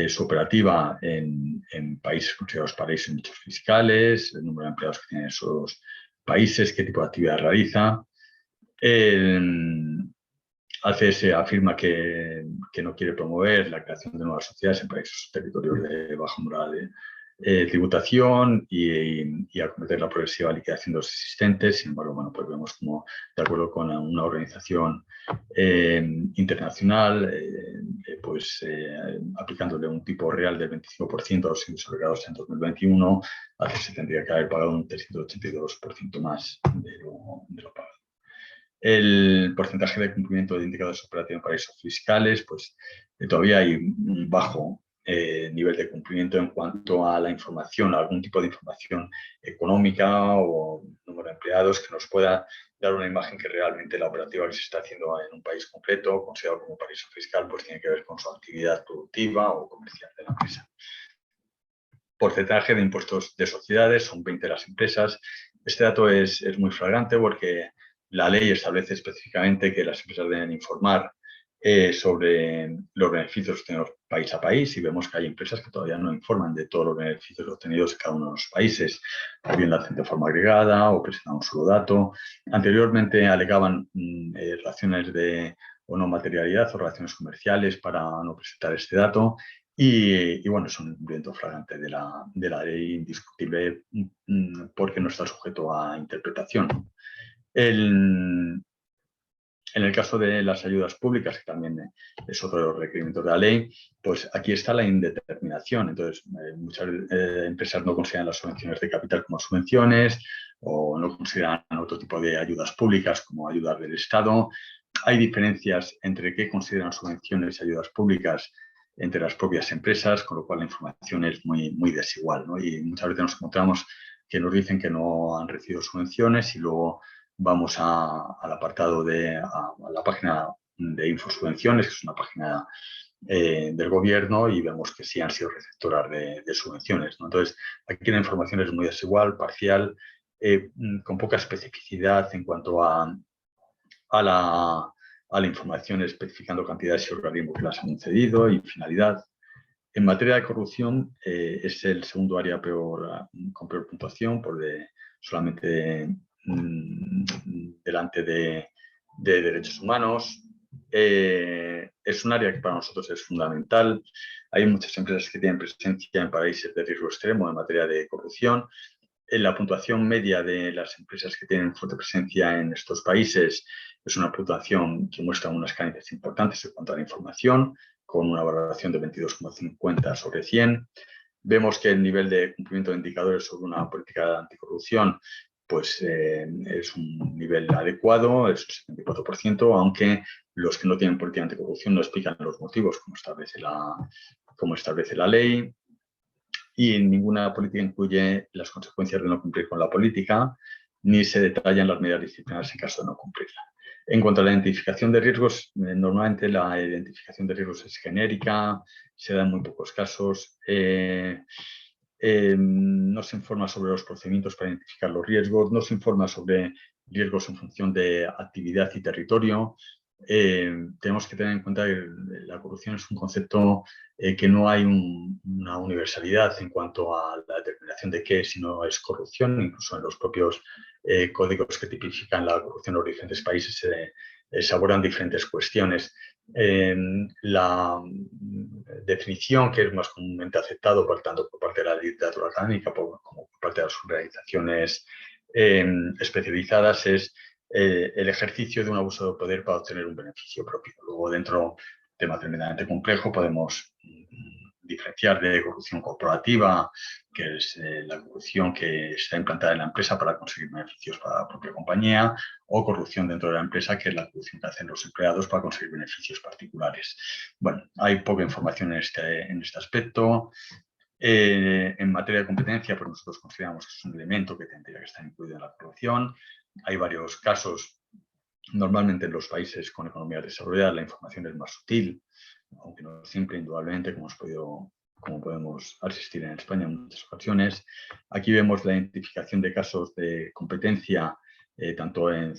su operativa en países considerados paraísos y nichos fiscales, el número de empleados que tienen esos países, qué tipo de actividad realiza. ACS afirma que no quiere promover la creación de nuevas sociedades en países territorios de baja moral de tributación y acometer la progresiva liquidación de los existentes. Sin embargo, bueno, pues vemos como, de acuerdo con una organización internacional, aplicándole un tipo real del 25% a los ingresos agregados en 2021, se tendría que haber pagado un 382% más de lo pagado. El porcentaje de cumplimiento de indicadores operativos en paraísos fiscales, pues todavía hay un bajo nivel de cumplimiento en cuanto a la información, algún tipo de información económica o número de empleados que nos pueda dar una imagen que realmente la operativa que se está haciendo en un país concreto, considerado como paraíso fiscal, pues tiene que ver con su actividad productiva o comercial de la empresa. Porcentaje de impuestos de sociedades, son 20 las empresas. Este dato es muy flagrante porque la ley establece específicamente que las empresas deben informar sobre los beneficios obtenidos país a país, y vemos que hay empresas que todavía no informan de todos los beneficios obtenidos en cada uno de los países, o bien lo hacen de forma agregada o presentan un solo dato. Anteriormente alegaban relaciones de o no materialidad o relaciones comerciales para no presentar este dato. Y bueno, es un incumplimiento flagrante de la ley, indiscutible, porque no está sujeto a interpretación. En el caso de las ayudas públicas, que también es otro de los requerimientos de la ley, pues aquí está la indeterminación. Entonces, muchas empresas no consideran las subvenciones de capital como subvenciones, o no consideran otro tipo de ayudas públicas como ayudas del Estado. Hay diferencias entre qué consideran subvenciones y ayudas públicas entre las propias empresas, con lo cual la información es muy desigual, ¿no? Y muchas veces nos encontramos que nos dicen que no han recibido subvenciones y luego vamos al apartado a la página de Infosubvenciones, que es una página del gobierno, y vemos que sí han sido receptoras de subvenciones, ¿no? Entonces, aquí la información es muy desigual, parcial, con poca especificidad en cuanto a la información, especificando cantidades y organismos que las han concedido y finalidad. En materia de corrupción, es el segundo área con peor puntuación, solamente delante de derechos humanos. Es un área que para nosotros es fundamental. Hay muchas empresas que tienen presencia en países de riesgo extremo en materia de corrupción. La puntuación media de las empresas que tienen fuerte presencia en estos países es una puntuación que muestra unas carencias importantes en cuanto a la información, con una valoración de 22,50 sobre 100. Vemos que el nivel de cumplimiento de indicadores sobre una política anticorrupción pues, es un nivel adecuado, es un 74%, aunque los que no tienen política anticorrupción no explican los motivos como establece la ley. Y ninguna política incluye las consecuencias de no cumplir con la política, ni se detallan las medidas disciplinarias en caso de no cumplirla. En cuanto a la identificación de riesgos, normalmente la identificación de riesgos es genérica, se da en muy pocos casos. No se informa sobre los procedimientos para identificar los riesgos, no se informa sobre riesgos en función de actividad y territorio. Tenemos que tener en cuenta que la corrupción es un concepto que no hay una universalidad en cuanto a la determinación de qué es y no es corrupción. Incluso en los propios códigos que tipifican la corrupción en los diferentes países se abordan diferentes cuestiones. La definición que es más comúnmente aceptado, tanto por parte de la literatura académica como por parte de las organizaciones especializadas, es el ejercicio de un abuso de poder para obtener un beneficio propio. Luego, dentro de un tema tremendamente complejo, podemos diferenciar de corrupción corporativa, que es la corrupción que está implantada en la empresa para conseguir beneficios para la propia compañía, o corrupción dentro de la empresa, que es la corrupción que hacen los empleados para conseguir beneficios particulares. Bueno, hay poca información en este aspecto. En materia de competencia, pues nosotros consideramos que es un elemento que tendría que estar incluido en la corrupción. Hay varios casos. Normalmente en los países con economías desarrolladas la información es más sutil, aunque no siempre, indudablemente, como podemos asistir en España en muchas ocasiones. Aquí vemos la identificación de casos de competencia, tanto en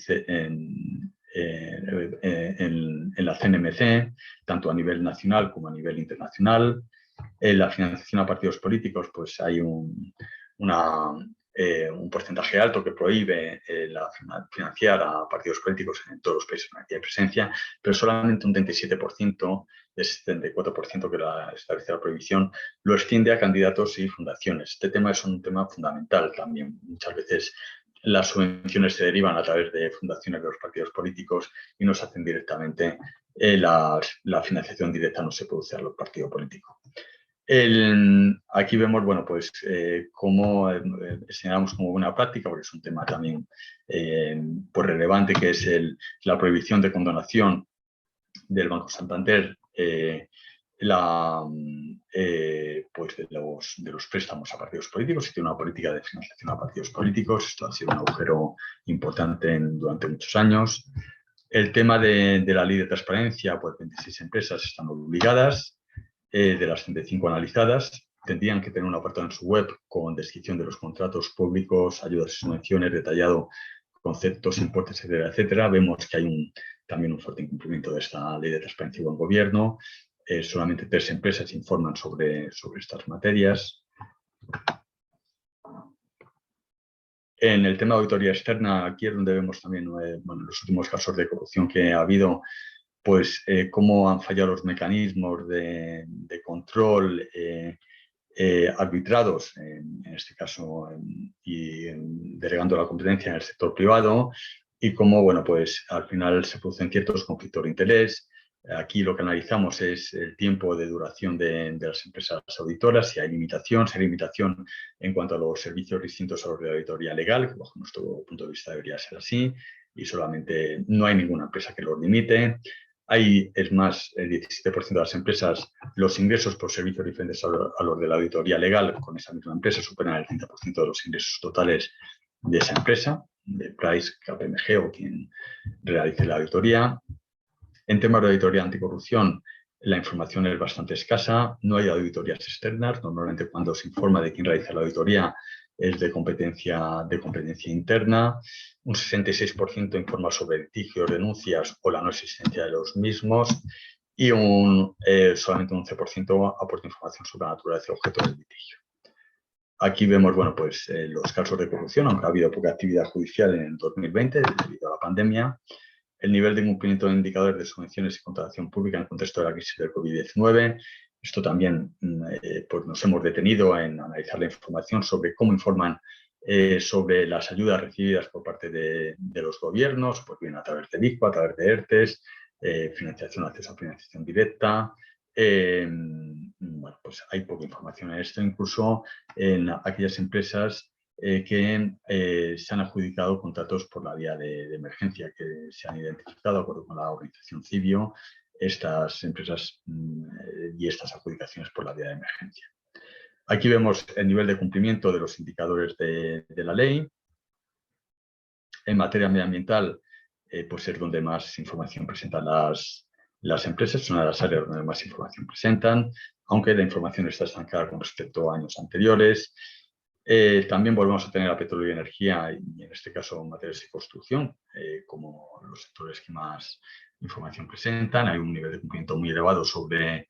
la CNMC, tanto a nivel nacional como a nivel internacional. En la financiación a partidos políticos, pues hay un porcentaje alto que prohíbe financiar a partidos políticos en todos los países en que hay presencia, pero solamente un 37%, del 74% que establece la prohibición, lo extiende a candidatos y fundaciones. Este tema es un tema fundamental también. Muchas veces las subvenciones se derivan a través de fundaciones de los partidos políticos y no se hacen directamente la financiación directa no se produce a los partidos políticos. Aquí vemos, bueno, pues cómo señalamos como buena práctica, porque es un tema también pues relevante, que es la prohibición de condonación del Banco Santander, pues de los préstamos a partidos políticos, y tiene una política de financiación a partidos políticos. Esto ha sido un agujero importante durante muchos años. El tema de la ley de transparencia, pues 26 empresas están obligadas. De las 35 analizadas, tendrían que tener un apartado en su web con descripción de los contratos públicos, ayudas y subvenciones, detallado conceptos, importes, etcétera, etcétera. Vemos que hay también un fuerte incumplimiento de esta ley de transparencia y buen gobierno. Solamente 3 empresas informan sobre estas materias. En el tema de auditoría externa, aquí es donde vemos también bueno, los últimos casos de corrupción que ha habido, pues cómo han fallado los mecanismos de control arbitrados, en este caso, y delegando la competencia en el sector privado, y cómo, bueno, pues al final se producen ciertos conflictos de interés. Aquí lo que analizamos es el tiempo de duración de las empresas auditoras, si hay limitación en cuanto a los servicios distintos a los de auditoría legal, que bajo nuestro punto de vista debería ser así, y solamente no hay ninguna empresa que los limite. Es más, el 17% de las empresas, los ingresos por servicios diferentes a los de la auditoría legal con esa misma empresa superan el 30% de los ingresos totales de esa empresa, de Price, KPMG o quien realice la auditoría. En temas de auditoría anticorrupción, la información es bastante escasa, no hay auditorías externas. Normalmente cuando se informa de quién realiza la auditoría es de competencia interna. Un 66% informa sobre litigios, denuncias o la no existencia de los mismos, y solamente un 11% aporta información sobre la naturaleza y objeto del litigio. Aquí vemos, bueno, pues los casos de corrupción, aunque ha habido poca actividad judicial en el 2020 debido a la pandemia. El nivel de incumplimiento de indicadores de subvenciones y contratación pública en el contexto de la crisis del COVID-19. Esto también pues nos hemos detenido en analizar la información sobre cómo informan sobre las ayudas recibidas por parte de los gobiernos, pues bien a través de ICO, a través de ERTES, acceso a financiación directa. Bueno, pues hay poca información en esto, incluso en aquellas empresas que se han adjudicado contratos por la vía de emergencia, que se han identificado, de acuerdo con la organización Civio, estas empresas y estas adjudicaciones por la vía de emergencia. Aquí vemos el nivel de cumplimiento de los indicadores de la ley. En materia medioambiental, pues es donde más información presentan las empresas, es una de las áreas donde más información presentan, aunque la información está estancada con respecto a años anteriores. También volvemos a tener a petróleo y energía, y en este caso materiales y construcción, como los sectores que más información presentan. Hay un nivel de cumplimiento muy elevado sobre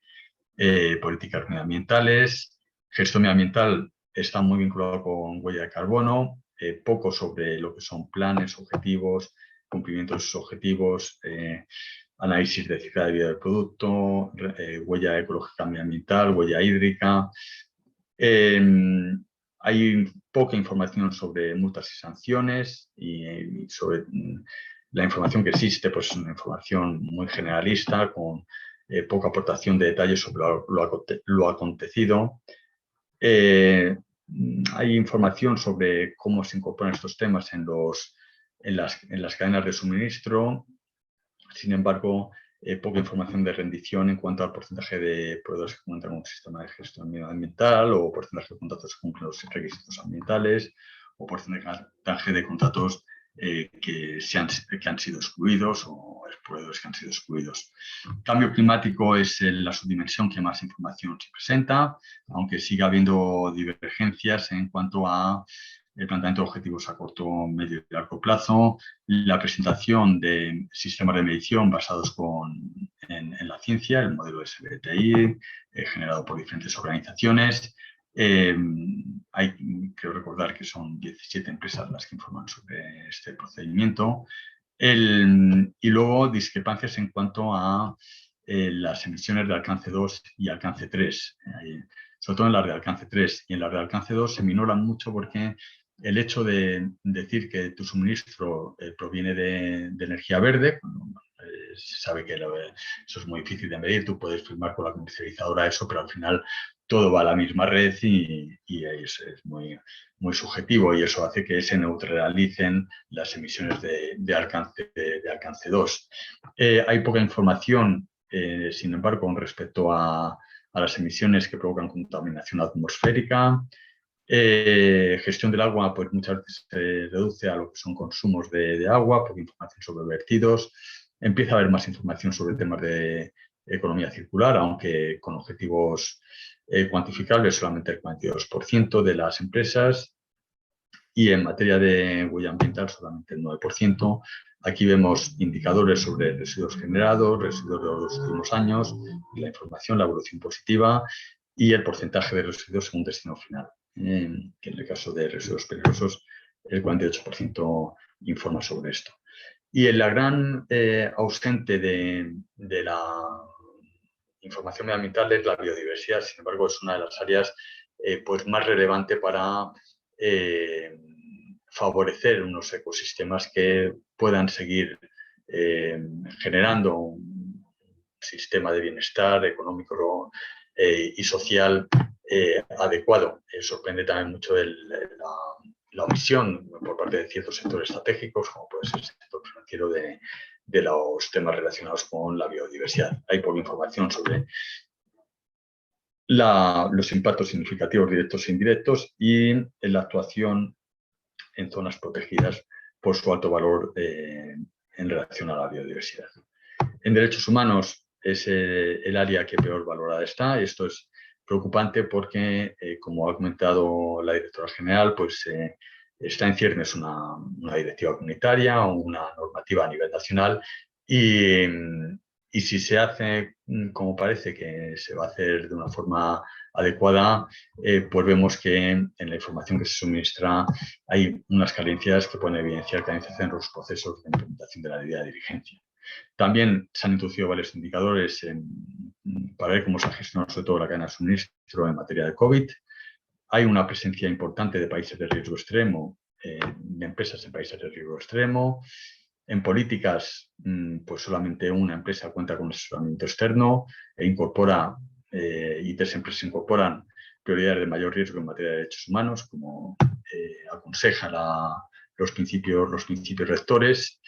políticas medioambientales. Gestión medioambiental está muy vinculado con huella de carbono, poco sobre lo que son planes, objetivos, cumplimiento de sus objetivos, análisis de ciclo de vida del producto, huella ecológica medioambiental, huella hídrica. Hay poca información sobre multas y sanciones, y sobre la información que existe, pues es una información muy generalista, con poca aportación de detalles sobre lo acontecido. Hay información sobre cómo se incorporan estos temas en las cadenas de suministro. Sin embargo, poca información de rendición en cuanto al porcentaje de proveedores que cuentan con un sistema de gestión medioambiental, o porcentaje de contratos que cumplen los requisitos ambientales, o porcentaje de contratos que han sido excluidos, o proveedores que han sido excluidos. Cambio climático es la subdimensión que más información se presenta, aunque siga habiendo divergencias en cuanto a el planteamiento de objetivos a corto, medio y largo plazo, la presentación de sistemas de medición basados en la ciencia, el modelo SBTI, generado por diferentes organizaciones. Quiero recordar que son 17 empresas las que informan sobre este procedimiento. Y luego discrepancias en cuanto a las emisiones de alcance 2 y alcance 3. Sobre todo en las de alcance 3 y en las de alcance 2 se minoran mucho, porque el hecho de decir que tu suministro proviene de energía verde, se sabe que eso es muy difícil de medir. Tú puedes firmar con la comercializadora eso, pero al final todo va a la misma red y es muy, muy subjetivo, y eso hace que se neutralicen las emisiones de alcance 2. Hay poca información, sin embargo, con respecto a las emisiones que provocan contaminación atmosférica. Gestión del agua, pues muchas veces se reduce a lo que son consumos de agua, poca información sobre vertidos. Empieza a haber más información sobre temas de economía circular, aunque con objetivos cuantificables solamente el 42% de las empresas, y en materia de huella ambiental solamente el 9%. Aquí vemos indicadores sobre residuos generados, residuos de los últimos años, la información, la evolución positiva y el porcentaje de residuos según destino final, que en el caso de residuos peligrosos el 48% informa sobre esto. Y la gran ausente de la información medioambiental es la biodiversidad. Sin embargo, es una de las áreas pues más relevante para favorecer unos ecosistemas que puedan seguir generando un sistema de bienestar económico y social adecuado. Sorprende también mucho la omisión por parte de ciertos sectores estratégicos, como puede ser el sector financiero, de los temas relacionados con la biodiversidad. Hay poca información sobre los impactos significativos directos e indirectos y la actuación en zonas protegidas por su alto valor en relación a la biodiversidad. En derechos humanos es el área que peor valorada está. Esto es preocupante porque, como ha comentado la directora general, pues está en ciernes una directiva comunitaria o una normativa a nivel nacional, y si se hace como parece que se va a hacer de una forma adecuada, pues vemos que en la información que se suministra hay unas carencias que pueden evidenciar carencias en los procesos de implementación de la ley de dirigencia. También se han introducido varios indicadores para ver cómo se ha gestionado sobre todo la cadena de suministro en materia de COVID. Hay una presencia importante de países de riesgo extremo, de empresas en países de riesgo extremo. En políticas, pues solamente una empresa cuenta con asesoramiento externo e incorpora, y tres empresas incorporan prioridades de mayor riesgo en materia de derechos humanos, como aconseja los principios rectores.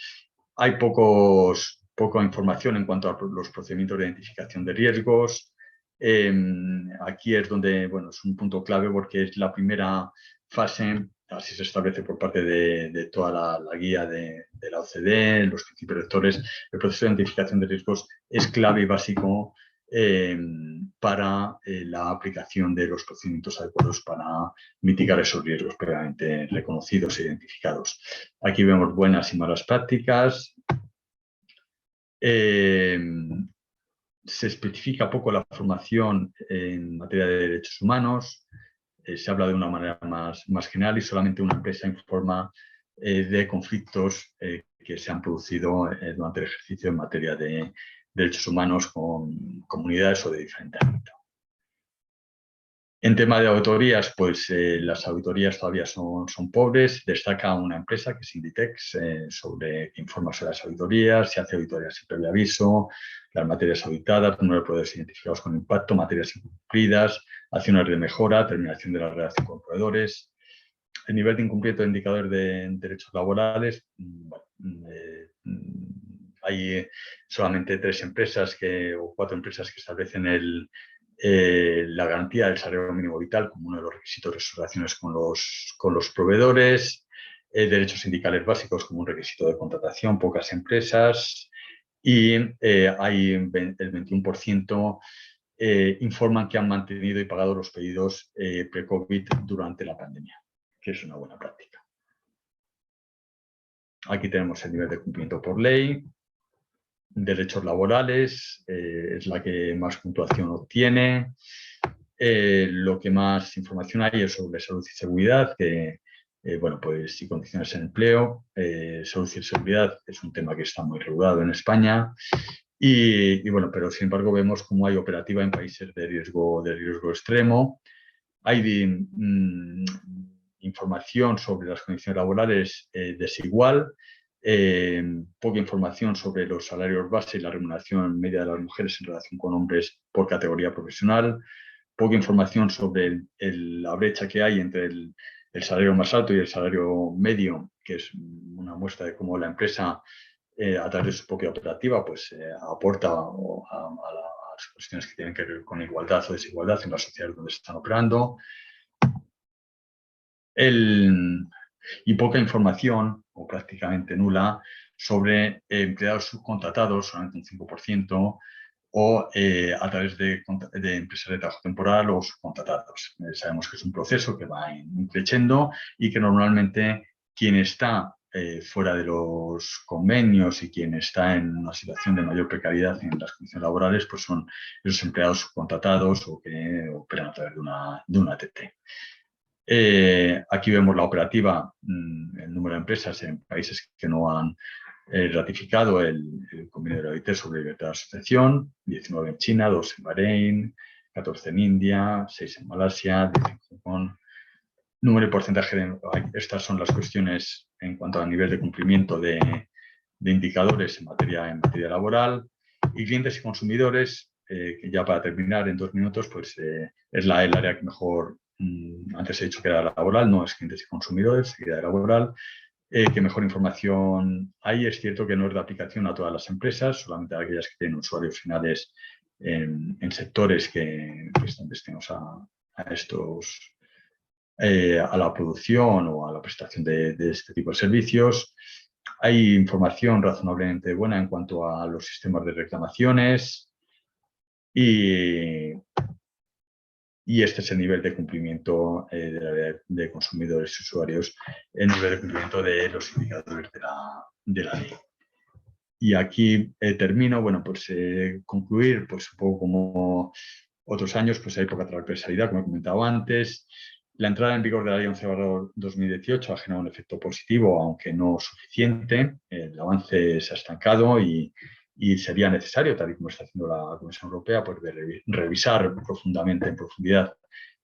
Hay poca información en cuanto a los procedimientos de identificación de riesgos. Aquí es donde, bueno, es un punto clave porque es la primera fase, así se establece por parte de toda la guía de la OCDE, los principios rectores. El proceso de identificación de riesgos es clave y básico para la aplicación de los procedimientos adecuados para mitigar esos riesgos previamente reconocidos e identificados. Aquí vemos buenas y malas prácticas. Se especifica poco la formación en materia de derechos humanos. Se habla de una manera más general y solamente una empresa informa de conflictos que se han producido durante el ejercicio en materia de derechos humanos con comunidades o de diferente ámbito. En tema de auditorías, pues las auditorías todavía son pobres. Destaca una empresa que es Inditex, que informa sobre las auditorías, se hace auditorías sin previo aviso, las materias auditadas, número de proveedores identificados con impacto, materias incumplidas, acciones de mejora, terminación de la relación con proveedores. El nivel de incumplimiento de indicadores de derechos laborales, hay solamente 3 empresas o 4 empresas que establecen la garantía del salario mínimo vital como uno de los requisitos de sus relaciones con los proveedores, derechos sindicales básicos como un requisito de contratación, pocas empresas, y hay el 21% informan que han mantenido y pagado los pedidos pre-COVID durante la pandemia, que es una buena práctica. Aquí tenemos el nivel de cumplimiento por ley. Derechos laborales, es la que más puntuación obtiene. Lo que más información hay es sobre salud y seguridad, bueno, pues y condiciones de empleo. Salud y seguridad es un tema que está muy regulado en España. Y bueno, pero sin embargo vemos cómo hay operativa en países de riesgo extremo. Hay información sobre las condiciones laborales desigual. poca información sobre los salarios base y la remuneración media de las mujeres en relación con hombres por categoría profesional, poca información sobre la brecha que hay entre el salario más alto y el salario medio, que es una muestra de cómo la empresa, a través de su propia operativa, pues aporta a las cuestiones que tienen que ver con igualdad o desigualdad en las sociedades donde se están operando. Y poca información, o prácticamente nula, sobre empleados subcontratados, solamente un 5%, o a través de empresas de trabajo temporal o subcontratados. Sabemos que es un proceso que va creciendo y que normalmente quien está fuera de los convenios y quien está en una situación de mayor precariedad en las condiciones laborales, pues son esos empleados subcontratados o que operan a través de una ATT. Aquí vemos la operativa, el número de empresas en países que no han ratificado el convenio de la OIT sobre libertad de asociación: 19 en China, 2 en Bahrein, 14 en India, 6 en Malasia, 10 en Hong Kong. Número y porcentaje estas son las cuestiones en cuanto al nivel de cumplimiento de indicadores en materia laboral. Y clientes y consumidores, que ya para terminar en 2 minutos, pues es el área que mejor, antes he dicho que era laboral, no es clientes y consumidores, seguida laboral, que mejor información hay. Es cierto que no es de aplicación a todas las empresas, solamente a aquellas que tienen usuarios finales en sectores que están destinados a estos, a la producción o a la prestación de este tipo de servicios. Hay información razonablemente buena en cuanto a los sistemas de reclamaciones y este es el nivel de cumplimiento de consumidores y usuarios, el nivel de cumplimiento de los indicadores de la ley. Y aquí termino. Bueno, pues concluir, pues un poco como otros años, pues hay poca transversalidad, como he comentado antes. La entrada en vigor de la Ley 11/2018 ha generado un efecto positivo, aunque no suficiente. El avance se ha estancado y sería necesario, tal y como está haciendo la Comisión Europea, pues revisar en profundidad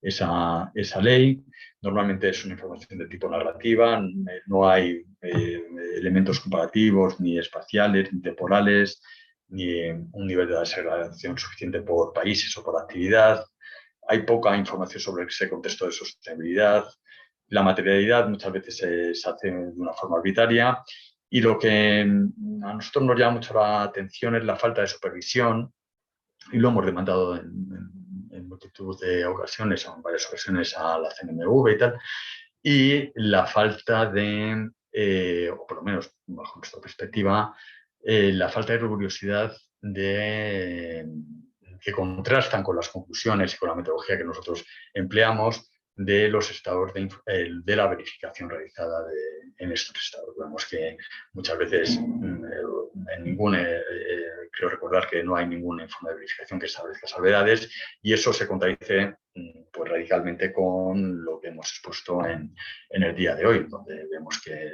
esa ley. Normalmente es una información de tipo narrativa, no hay elementos comparativos, ni espaciales, ni temporales, ni un nivel de segregación suficiente por países o por actividad. Hay poca información sobre ese contexto de sostenibilidad. La materialidad muchas veces se hace de una forma arbitraria. Y lo que a nosotros nos llama mucho la atención es la falta de supervisión, y lo hemos demandado en multitud de ocasiones, o en varias ocasiones, a la CNMV y tal, y la falta de, o por lo menos bajo nuestra perspectiva, la falta de rigurosidad que contrastan con las conclusiones y con la metodología que nosotros empleamos de los estados de la verificación realizada en estos estados. Vemos que muchas veces creo recordar que no hay ningún informe de verificación que establezca salvedades, y eso se contradice pues radicalmente con lo que hemos expuesto en el día de hoy, donde vemos que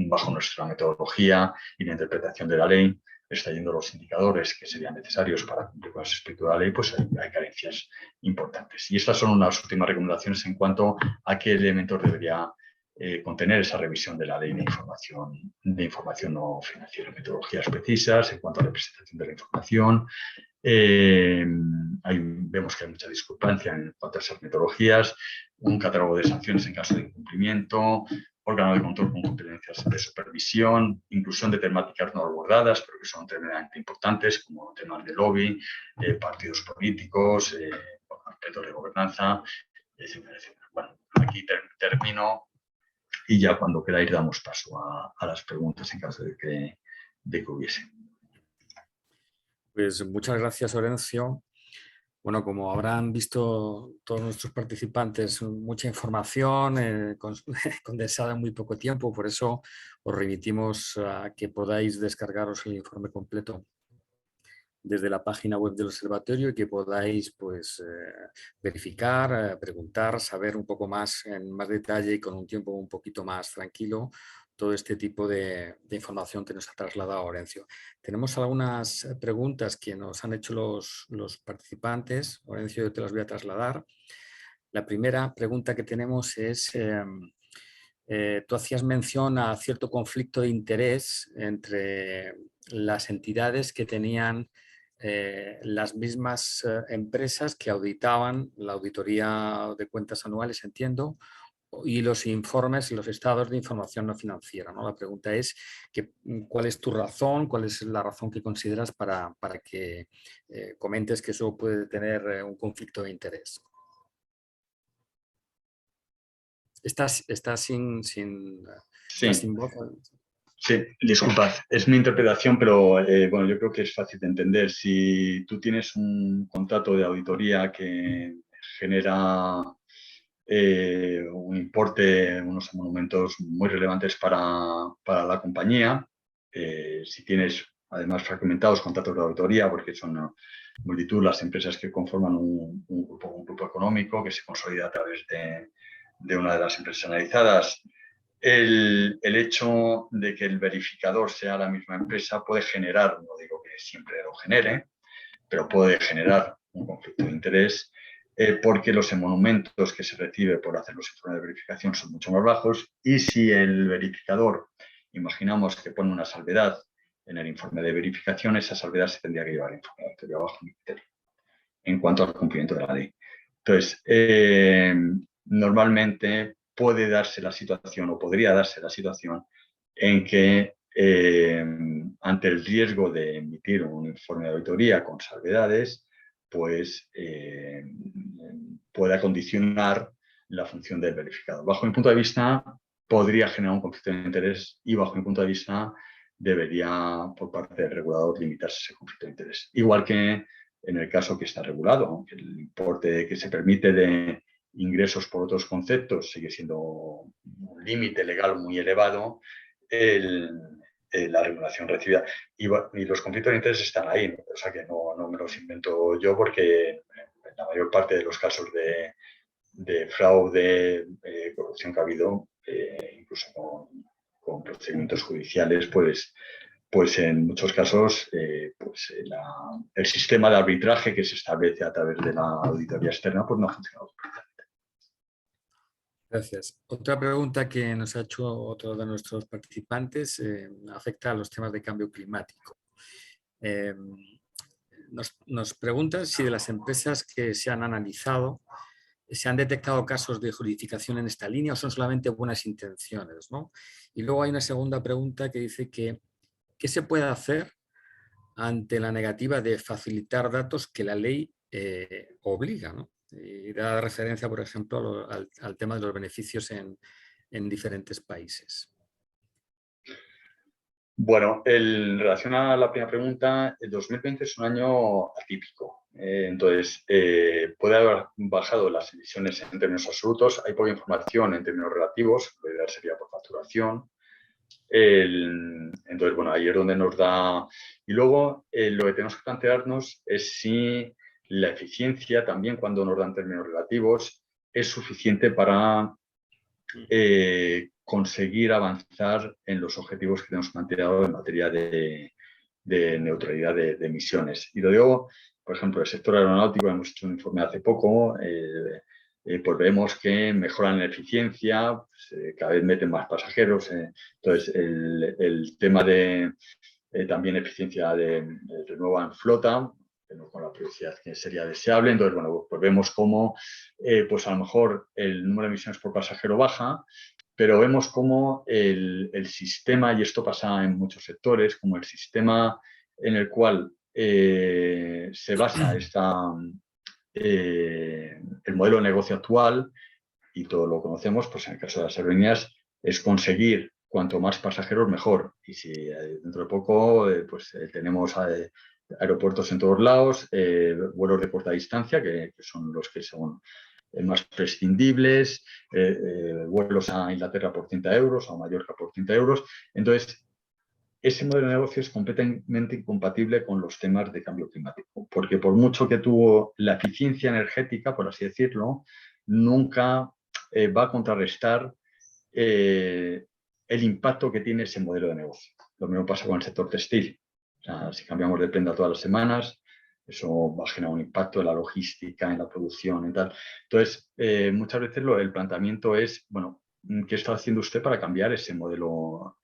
bajo nuestra metodología y la interpretación de la ley, extrayendo los indicadores que serían necesarios para cumplir con el espíritu de la ley, pues hay carencias importantes. Y estas son unas últimas recomendaciones en cuanto a qué elementos debería contener esa revisión de la ley de información no financiera, metodologías precisas en cuanto a la presentación de la información. Vemos que hay mucha discrepancia en cuanto a esas metodologías, un catálogo de sanciones en caso de incumplimiento, órgano de control con competencias de supervisión, inclusión de temáticas no abordadas, pero que son tremendamente importantes, como temas de lobby, partidos políticos, aspectos de gobernanza, etcétera, etcétera. Bueno, aquí termino, y ya cuando queráis damos paso a las preguntas en caso de que hubiese. Pues muchas gracias, Orencio. Bueno, como habrán visto todos nuestros participantes, mucha información condensada en muy poco tiempo, por eso os remitimos a que podáis descargaros el informe completo desde la página web del observatorio y que podáis pues, verificar, preguntar, saber un poco más en más detalle y con un tiempo un poquito más tranquilo todo este tipo de información que nos ha trasladado Orencio. Tenemos algunas preguntas que nos han hecho los participantes. Orencio, yo te las voy a trasladar. La primera pregunta que tenemos es Tú hacías mención a cierto conflicto de interés entre las entidades que tenían las mismas empresas que auditaban la auditoría de cuentas anuales, entiendo, y los informes y los estados de información no financiera, ¿no? La pregunta es ¿cuál es tu razón? ¿Cuál es la razón que consideras para que comentes que eso puede tener un conflicto de interés? Estás sin Sí, voz. sí, disculpad, es mi interpretación, pero bueno, yo creo que es fácil de entender. Si tú tienes un contrato de auditoría que genera un importe, unos monumentos muy relevantes para la compañía, si tienes además fragmentados contratos de auditoría, porque son multitud las empresas que conforman un grupo económico que se consolida a través de una de las empresas analizadas, el hecho de que el verificador sea la misma empresa puede generar, no digo que siempre lo genere, pero puede generar un conflicto de interés porque los emolumentos que se recibe por hacer los informes de verificación son mucho más bajos y si el verificador, imaginamos que pone una salvedad en el informe de verificación, esa salvedad se tendría que llevar al informe de auditoría bajo mi criterio en cuanto al cumplimiento de la ley. Entonces, normalmente puede darse la situación o podría darse la situación en que ante el riesgo de emitir un informe de auditoría con salvedades, pues pueda condicionar la función del verificador. Bajo mi punto de vista, podría generar un conflicto de interés y bajo mi punto de vista debería, por parte del regulador, limitarse ese conflicto de interés. Igual que en el caso que está regulado, aunque el importe que se permite de ingresos por otros conceptos sigue siendo un límite legal muy elevado, la regulación recibida. Y los conflictos de interés están ahí, ¿no? O sea que no me los invento yo porque en la mayor parte de los casos de fraude, corrupción que ha habido, incluso con procedimientos judiciales, pues en muchos casos el sistema de arbitraje que se establece a través de la auditoría externa pues no ha funcionado. Gracias. Otra pregunta que nos ha hecho otro de nuestros participantes afecta a los temas de cambio climático. Nos preguntan si de las empresas que se han analizado se han detectado casos de juridificación en esta línea o son solamente buenas intenciones, ¿no? Y luego hay una segunda pregunta que dice que ¿qué se puede hacer ante la negativa de facilitar datos que la ley obliga, ¿no? Y da referencia, por ejemplo, al tema de los beneficios en diferentes países. Bueno, en relación a la primera pregunta, el 2020 es un año atípico. Entonces, puede haber bajado las emisiones en términos absolutos. Hay poca información en términos relativos, lo ideal sería por facturación. Entonces, bueno, ahí es donde nos da... Y luego, lo que tenemos que plantearnos es si la eficiencia, también cuando nos dan términos relativos, es suficiente para conseguir avanzar en los objetivos que tenemos planteado en materia de neutralidad de emisiones. Y lo digo, por ejemplo, el sector aeronáutico, hemos hecho un informe hace poco, pues vemos que mejoran la eficiencia, pues, cada vez meten más pasajeros. Entonces, el tema de también eficiencia de renuevan flota, pero con la velocidad que sería deseable. Entonces, bueno, pues vemos cómo, pues a lo mejor el número de emisiones por pasajero baja, pero vemos cómo el sistema, y esto pasa en muchos sectores, como el sistema en el cual se basa el modelo de negocio actual, y todo lo conocemos, pues en el caso de las aerolíneas, es conseguir cuanto más pasajeros mejor. Y si dentro de poco tenemos aeropuertos en todos lados, vuelos de corta distancia, que son los que son más prescindibles, vuelos a Inglaterra por 30 euros, a Mallorca por 30 euros. Entonces, ese modelo de negocio es completamente incompatible con los temas de cambio climático, porque por mucho que tuvo la eficiencia energética, por así decirlo, nunca va a contrarrestar el impacto que tiene ese modelo de negocio. Lo mismo pasa con el sector textil. O sea, si cambiamos de prenda todas las semanas, eso va a generar un impacto en la logística, en la producción y tal. Entonces, muchas veces el planteamiento es, bueno, qué está haciendo usted para cambiar ese modelo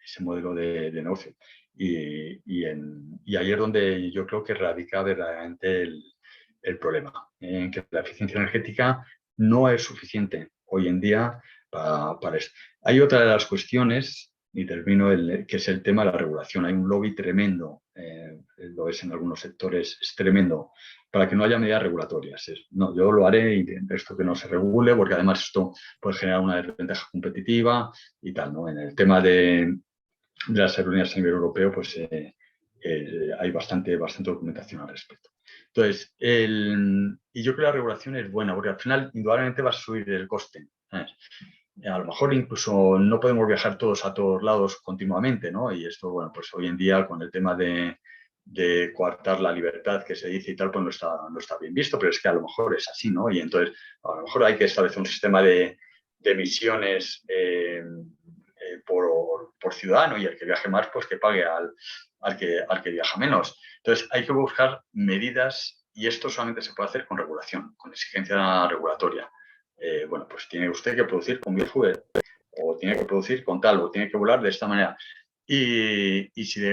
de negocio. Y ahí es donde yo creo que radica verdaderamente el problema, en que la eficiencia energética no es suficiente hoy en día para esto. Hay otra de las cuestiones, y termino, que es el tema de la regulación. Hay un lobby tremendo, lo es en algunos sectores, es tremendo, para que no haya medidas regulatorias. No, yo lo haré y esto que no se regule, porque además esto puede generar una desventaja competitiva y tal, ¿no? En el tema de las aerolíneas a nivel europeo, pues hay bastante documentación al respecto. Entonces, y yo creo que la regulación es buena, porque al final indudablemente va a subir el coste, ¿sabes? A lo mejor incluso no podemos viajar todos a todos lados continuamente, ¿no? Y esto, bueno, pues hoy en día con el tema de coartar la libertad que se dice y tal, pues no está bien visto, pero es que a lo mejor es así, ¿no? Y entonces a lo mejor hay que establecer un sistema de emisiones por ciudadano, y el que viaje más, pues que pague al que viaja menos. Entonces hay que buscar medidas, y esto solamente se puede hacer con regulación, con exigencia regulatoria. Bueno, pues tiene usted que producir con biofuel, o tiene que producir con tal, o tiene que volar de esta manera. Y si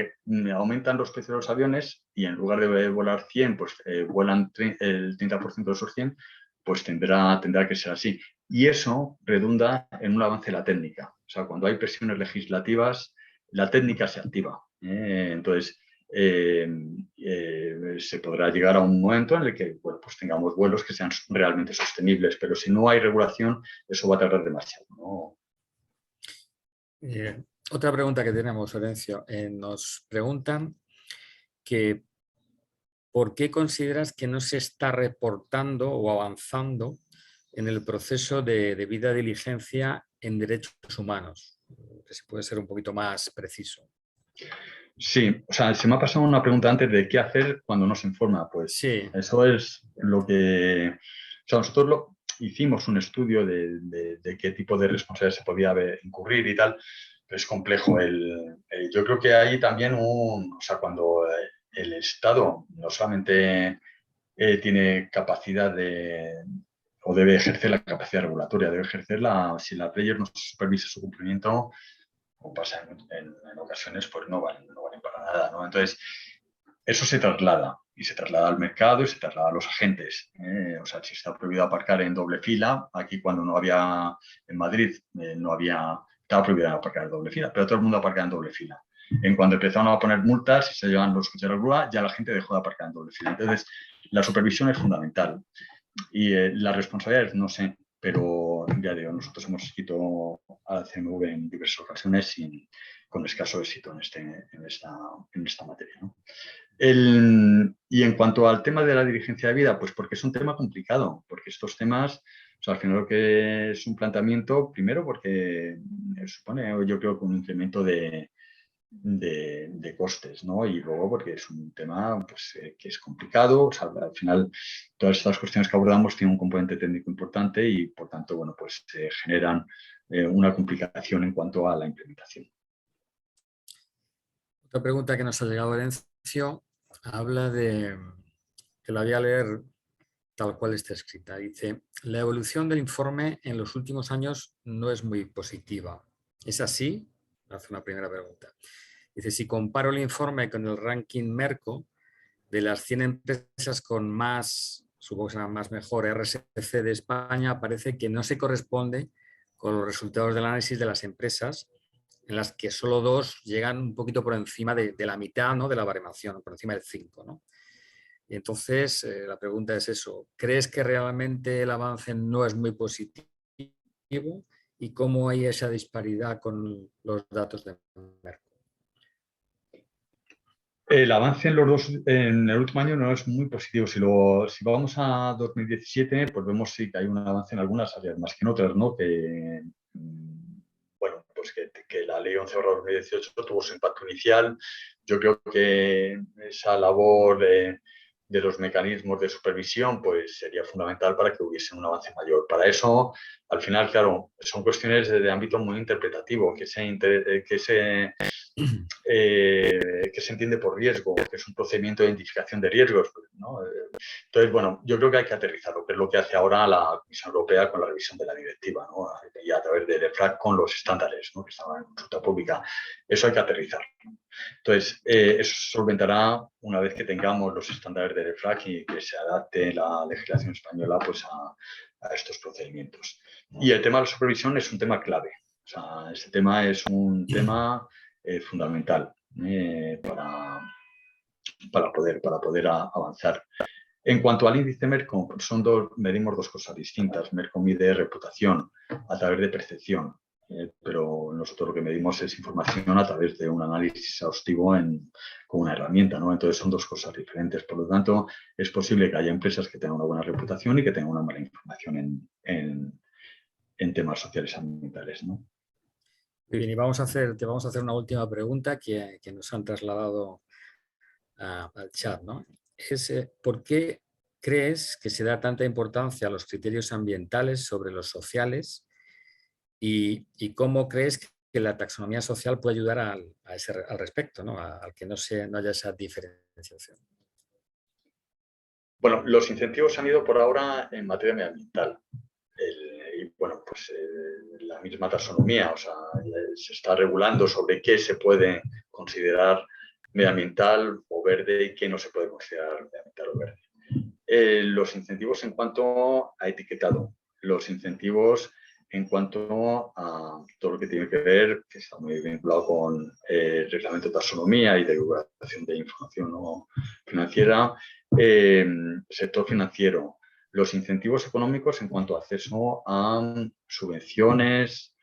aumentan los precios de los aviones y en lugar de volar 100, pues vuelan el 30% de esos 100, pues tendrá que ser así. Y eso redunda en un avance de la técnica. O sea, cuando hay presiones legislativas, la técnica se activa. Entonces, se podrá llegar a un momento en el que, bueno, pues tengamos vuelos que sean realmente sostenibles, pero si no hay regulación, eso va a tardar demasiado, ¿no? Otra pregunta que tenemos, Florencio, nos preguntan que ¿por qué consideras que no se está reportando o avanzando en el proceso de debida diligencia en derechos humanos? Que se puede ser un poquito más preciso. Sí, o sea, se me ha pasado una pregunta antes de qué hacer cuando no se informa. Pues sí, eso es lo que... O sea, nosotros hicimos un estudio de qué tipo de responsabilidad se podía incurrir y tal, pero es complejo. Yo creo que hay también o sea, cuando el Estado no solamente tiene capacidad o debe ejercer la capacidad regulatoria, debe ejercerla, si la ley no supervisa su cumplimiento, como pasa en ocasiones, pues no valen para nada, ¿no? Entonces, eso se traslada, y se traslada al mercado y se traslada a los agentes. O sea, si está prohibido aparcar en doble fila, aquí cuando no había, en Madrid, estaba prohibido aparcar en doble fila, pero todo el mundo aparca en doble fila. En cuanto empezaron a poner multas y se llevan los coches a la grúa, ya la gente dejó de aparcar en doble fila. Entonces, la supervisión es fundamental. Y las responsabilidades, no sé, pero ya digo, nosotros hemos escrito a la CNV en diversas ocasiones y con escaso éxito en esta materia, ¿no? Y en cuanto al tema de la diligencia de vida, pues porque es un tema complicado, porque estos temas, o sea, al final lo que es un planteamiento, primero porque supone, yo creo, que un incremento de costes, ¿no? Y luego porque es un tema pues, que es complicado, o sea, al final todas estas cuestiones que abordamos tienen un componente técnico importante y por tanto, bueno, pues generan una complicación en cuanto a la implementación. Otra pregunta que nos ha llegado, Lorenzo, habla de, que la voy a leer tal cual está escrita. Dice, la evolución del informe en los últimos años no es muy positiva. ¿Es así? Hace una primera pregunta. Dice, si comparo el informe con el ranking Merco, de las 100 empresas con más, supongo que serán más mejor, RSC de España, parece que no se corresponde con los resultados del análisis de las empresas, en las que solo 2 llegan un poquito por encima de la mitad, ¿no?, de la baremación, por encima del 5, ¿no? Y entonces, la pregunta es eso, ¿crees que realmente el avance no es muy positivo? ¿Y cómo hay esa disparidad con los datos de Merco? El avance en el último año no es muy positivo. Si vamos a 2017, pues vemos sí que hay un avance en algunas áreas, más que en otras, ¿no? Bueno, pues que la ley 11/2018 tuvo su impacto inicial. Yo creo que esa labor de los mecanismos de supervisión pues sería fundamental para que hubiese un avance mayor. Para eso, al final, claro, son cuestiones de ámbito muy interpretativo, que ese que se entiende por riesgo, que es un procedimiento de identificación de riesgos, ¿no? Entonces, bueno, yo creo que hay que aterrizarlo, que es lo que hace ahora la Comisión Europea con la revisión de la directiva, ¿no? Y a través del EFRAG con los estándares, ¿no? Que estaban en consulta pública. Eso hay que aterrizarlo. Entonces, eso se solventará una vez que tengamos los estándares del EFRAG y que se adapte la legislación española pues, a estos procedimientos. Y el tema de la supervisión es un tema clave. O sea, ese tema es un tema fundamental para poder avanzar. En cuanto al índice Merco, medimos dos cosas distintas. Merco mide reputación a través de percepción, pero nosotros lo que medimos es información a través de un análisis exhaustivo con una herramienta, ¿no? Entonces son dos cosas diferentes. Por lo tanto, es posible que haya empresas que tengan una buena reputación y que tengan una mala información en temas sociales ambientales, ¿no? Muy bien, y te vamos a hacer una última pregunta que nos han trasladado al chat, ¿no? Es, ¿por qué crees que se da tanta importancia a los criterios ambientales sobre los sociales y cómo crees que la taxonomía social puede ayudar al respecto, ¿no? Al que no haya esa diferenciación? Bueno, los incentivos han ido por ahora en materia medioambiental. Y bueno, pues la misma taxonomía, o sea, se está regulando sobre qué se puede considerar medioambiental o verde y qué no se puede considerar medioambiental o verde. Los incentivos en cuanto a etiquetado, los incentivos en cuanto a todo lo que tiene que ver, que está muy vinculado con el reglamento de taxonomía y de divulgación de información ¿no? financiera, sector financiero, los incentivos económicos en cuanto a acceso a subvenciones,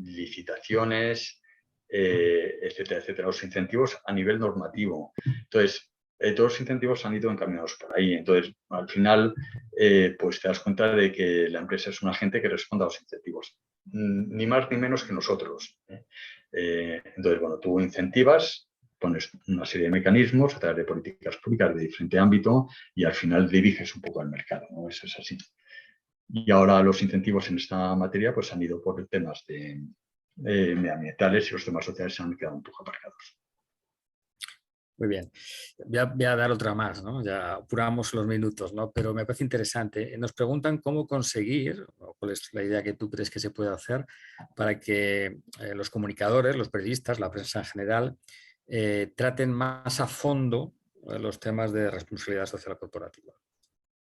licitaciones, etcétera, etcétera. Los incentivos a nivel normativo. Entonces, todos los incentivos han ido encaminados por ahí. Entonces, al final, pues te das cuenta de que la empresa es un agente que responde a los incentivos. Ni más ni menos que nosotros. Entonces, bueno, tú incentivas, pones una serie de mecanismos a través de políticas públicas de diferente ámbito y al final diriges un poco al mercado, ¿no? Eso es así. Y ahora los incentivos en esta materia pues han ido por temas de medioambientales y los temas sociales se han quedado un poco aparcados. Muy bien. Voy a dar otra más, ¿no? Ya apuramos los minutos, ¿no? Pero me parece interesante. Nos preguntan cómo conseguir, o cuál es la idea que tú crees que se puede hacer para que los comunicadores, los periodistas, la prensa en general, traten más a fondo los temas de responsabilidad social corporativa.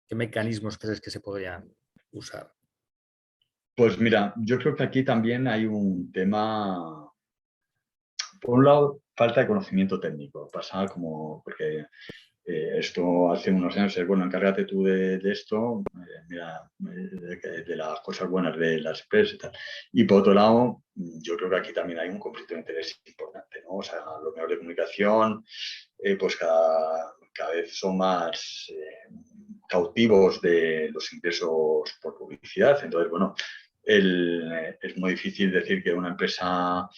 ¿Qué mecanismos crees que se podrían usar? Pues mira, yo creo que aquí también hay un tema, por un lado, falta de conocimiento técnico. Pasa como, porque esto hace unos años es, bueno, encárgate tú de esto, mira, de las cosas buenas de las empresas y tal. Y por otro lado, yo creo que aquí también hay un conflicto de interés importante, ¿no? O sea, los medios de comunicación, pues cada vez son más cautivos de los ingresos por publicidad. Entonces, bueno, es muy difícil decir que una empresa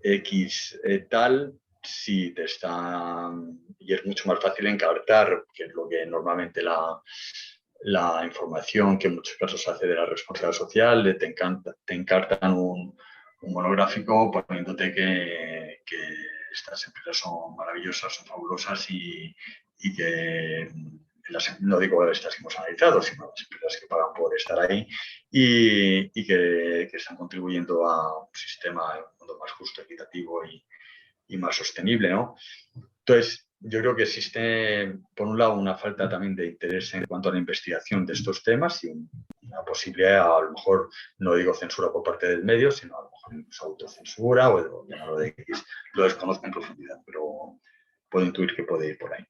X tal, si te está... Y es mucho más fácil encartar, que es lo que normalmente la información que en muchos casos hace de la responsabilidad social, te encartan un monográfico poniéndote que estas empresas son maravillosas, son fabulosas y que no digo estas que hemos analizado, sino las empresas que pagan por estar ahí y que están contribuyendo a un sistema, un mundo más justo, equitativo y más sostenible, ¿no? Entonces, yo creo que existe, por un lado, una falta también de interés en cuanto a la investigación de estos temas y una posibilidad, a lo mejor, no digo censura por parte del medio, sino a lo mejor incluso autocensura o llamarlo de X. Lo desconozco en profundidad, pero puedo intuir que puede ir por ahí.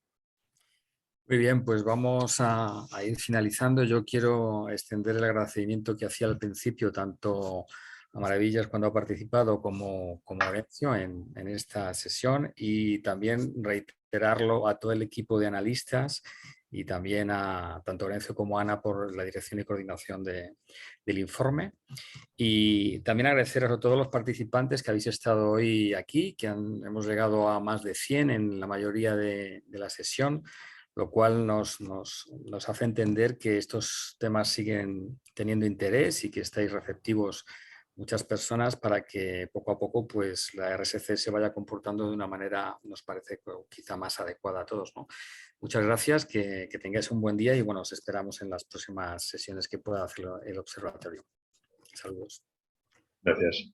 Muy bien, pues vamos a ir finalizando. Yo quiero extender el agradecimiento que hacía al principio tanto a Maravillas cuando ha participado como a Horacio en esta sesión y también reiterarlo a todo el equipo de analistas y también a tanto Horacio como a Ana por la dirección y coordinación del informe. Y también agradeceros a todos los participantes que habéis estado hoy aquí, que hemos llegado a más de 100 en la mayoría de la sesión, lo cual nos hace entender que estos temas siguen teniendo interés y que estáis receptivos muchas personas para que poco a poco pues, la RSC se vaya comportando de una manera, nos parece quizá más adecuada a todos, ¿no? Muchas gracias, que tengáis un buen día y bueno, os esperamos en las próximas sesiones que pueda hacer el observatorio. Saludos. Gracias.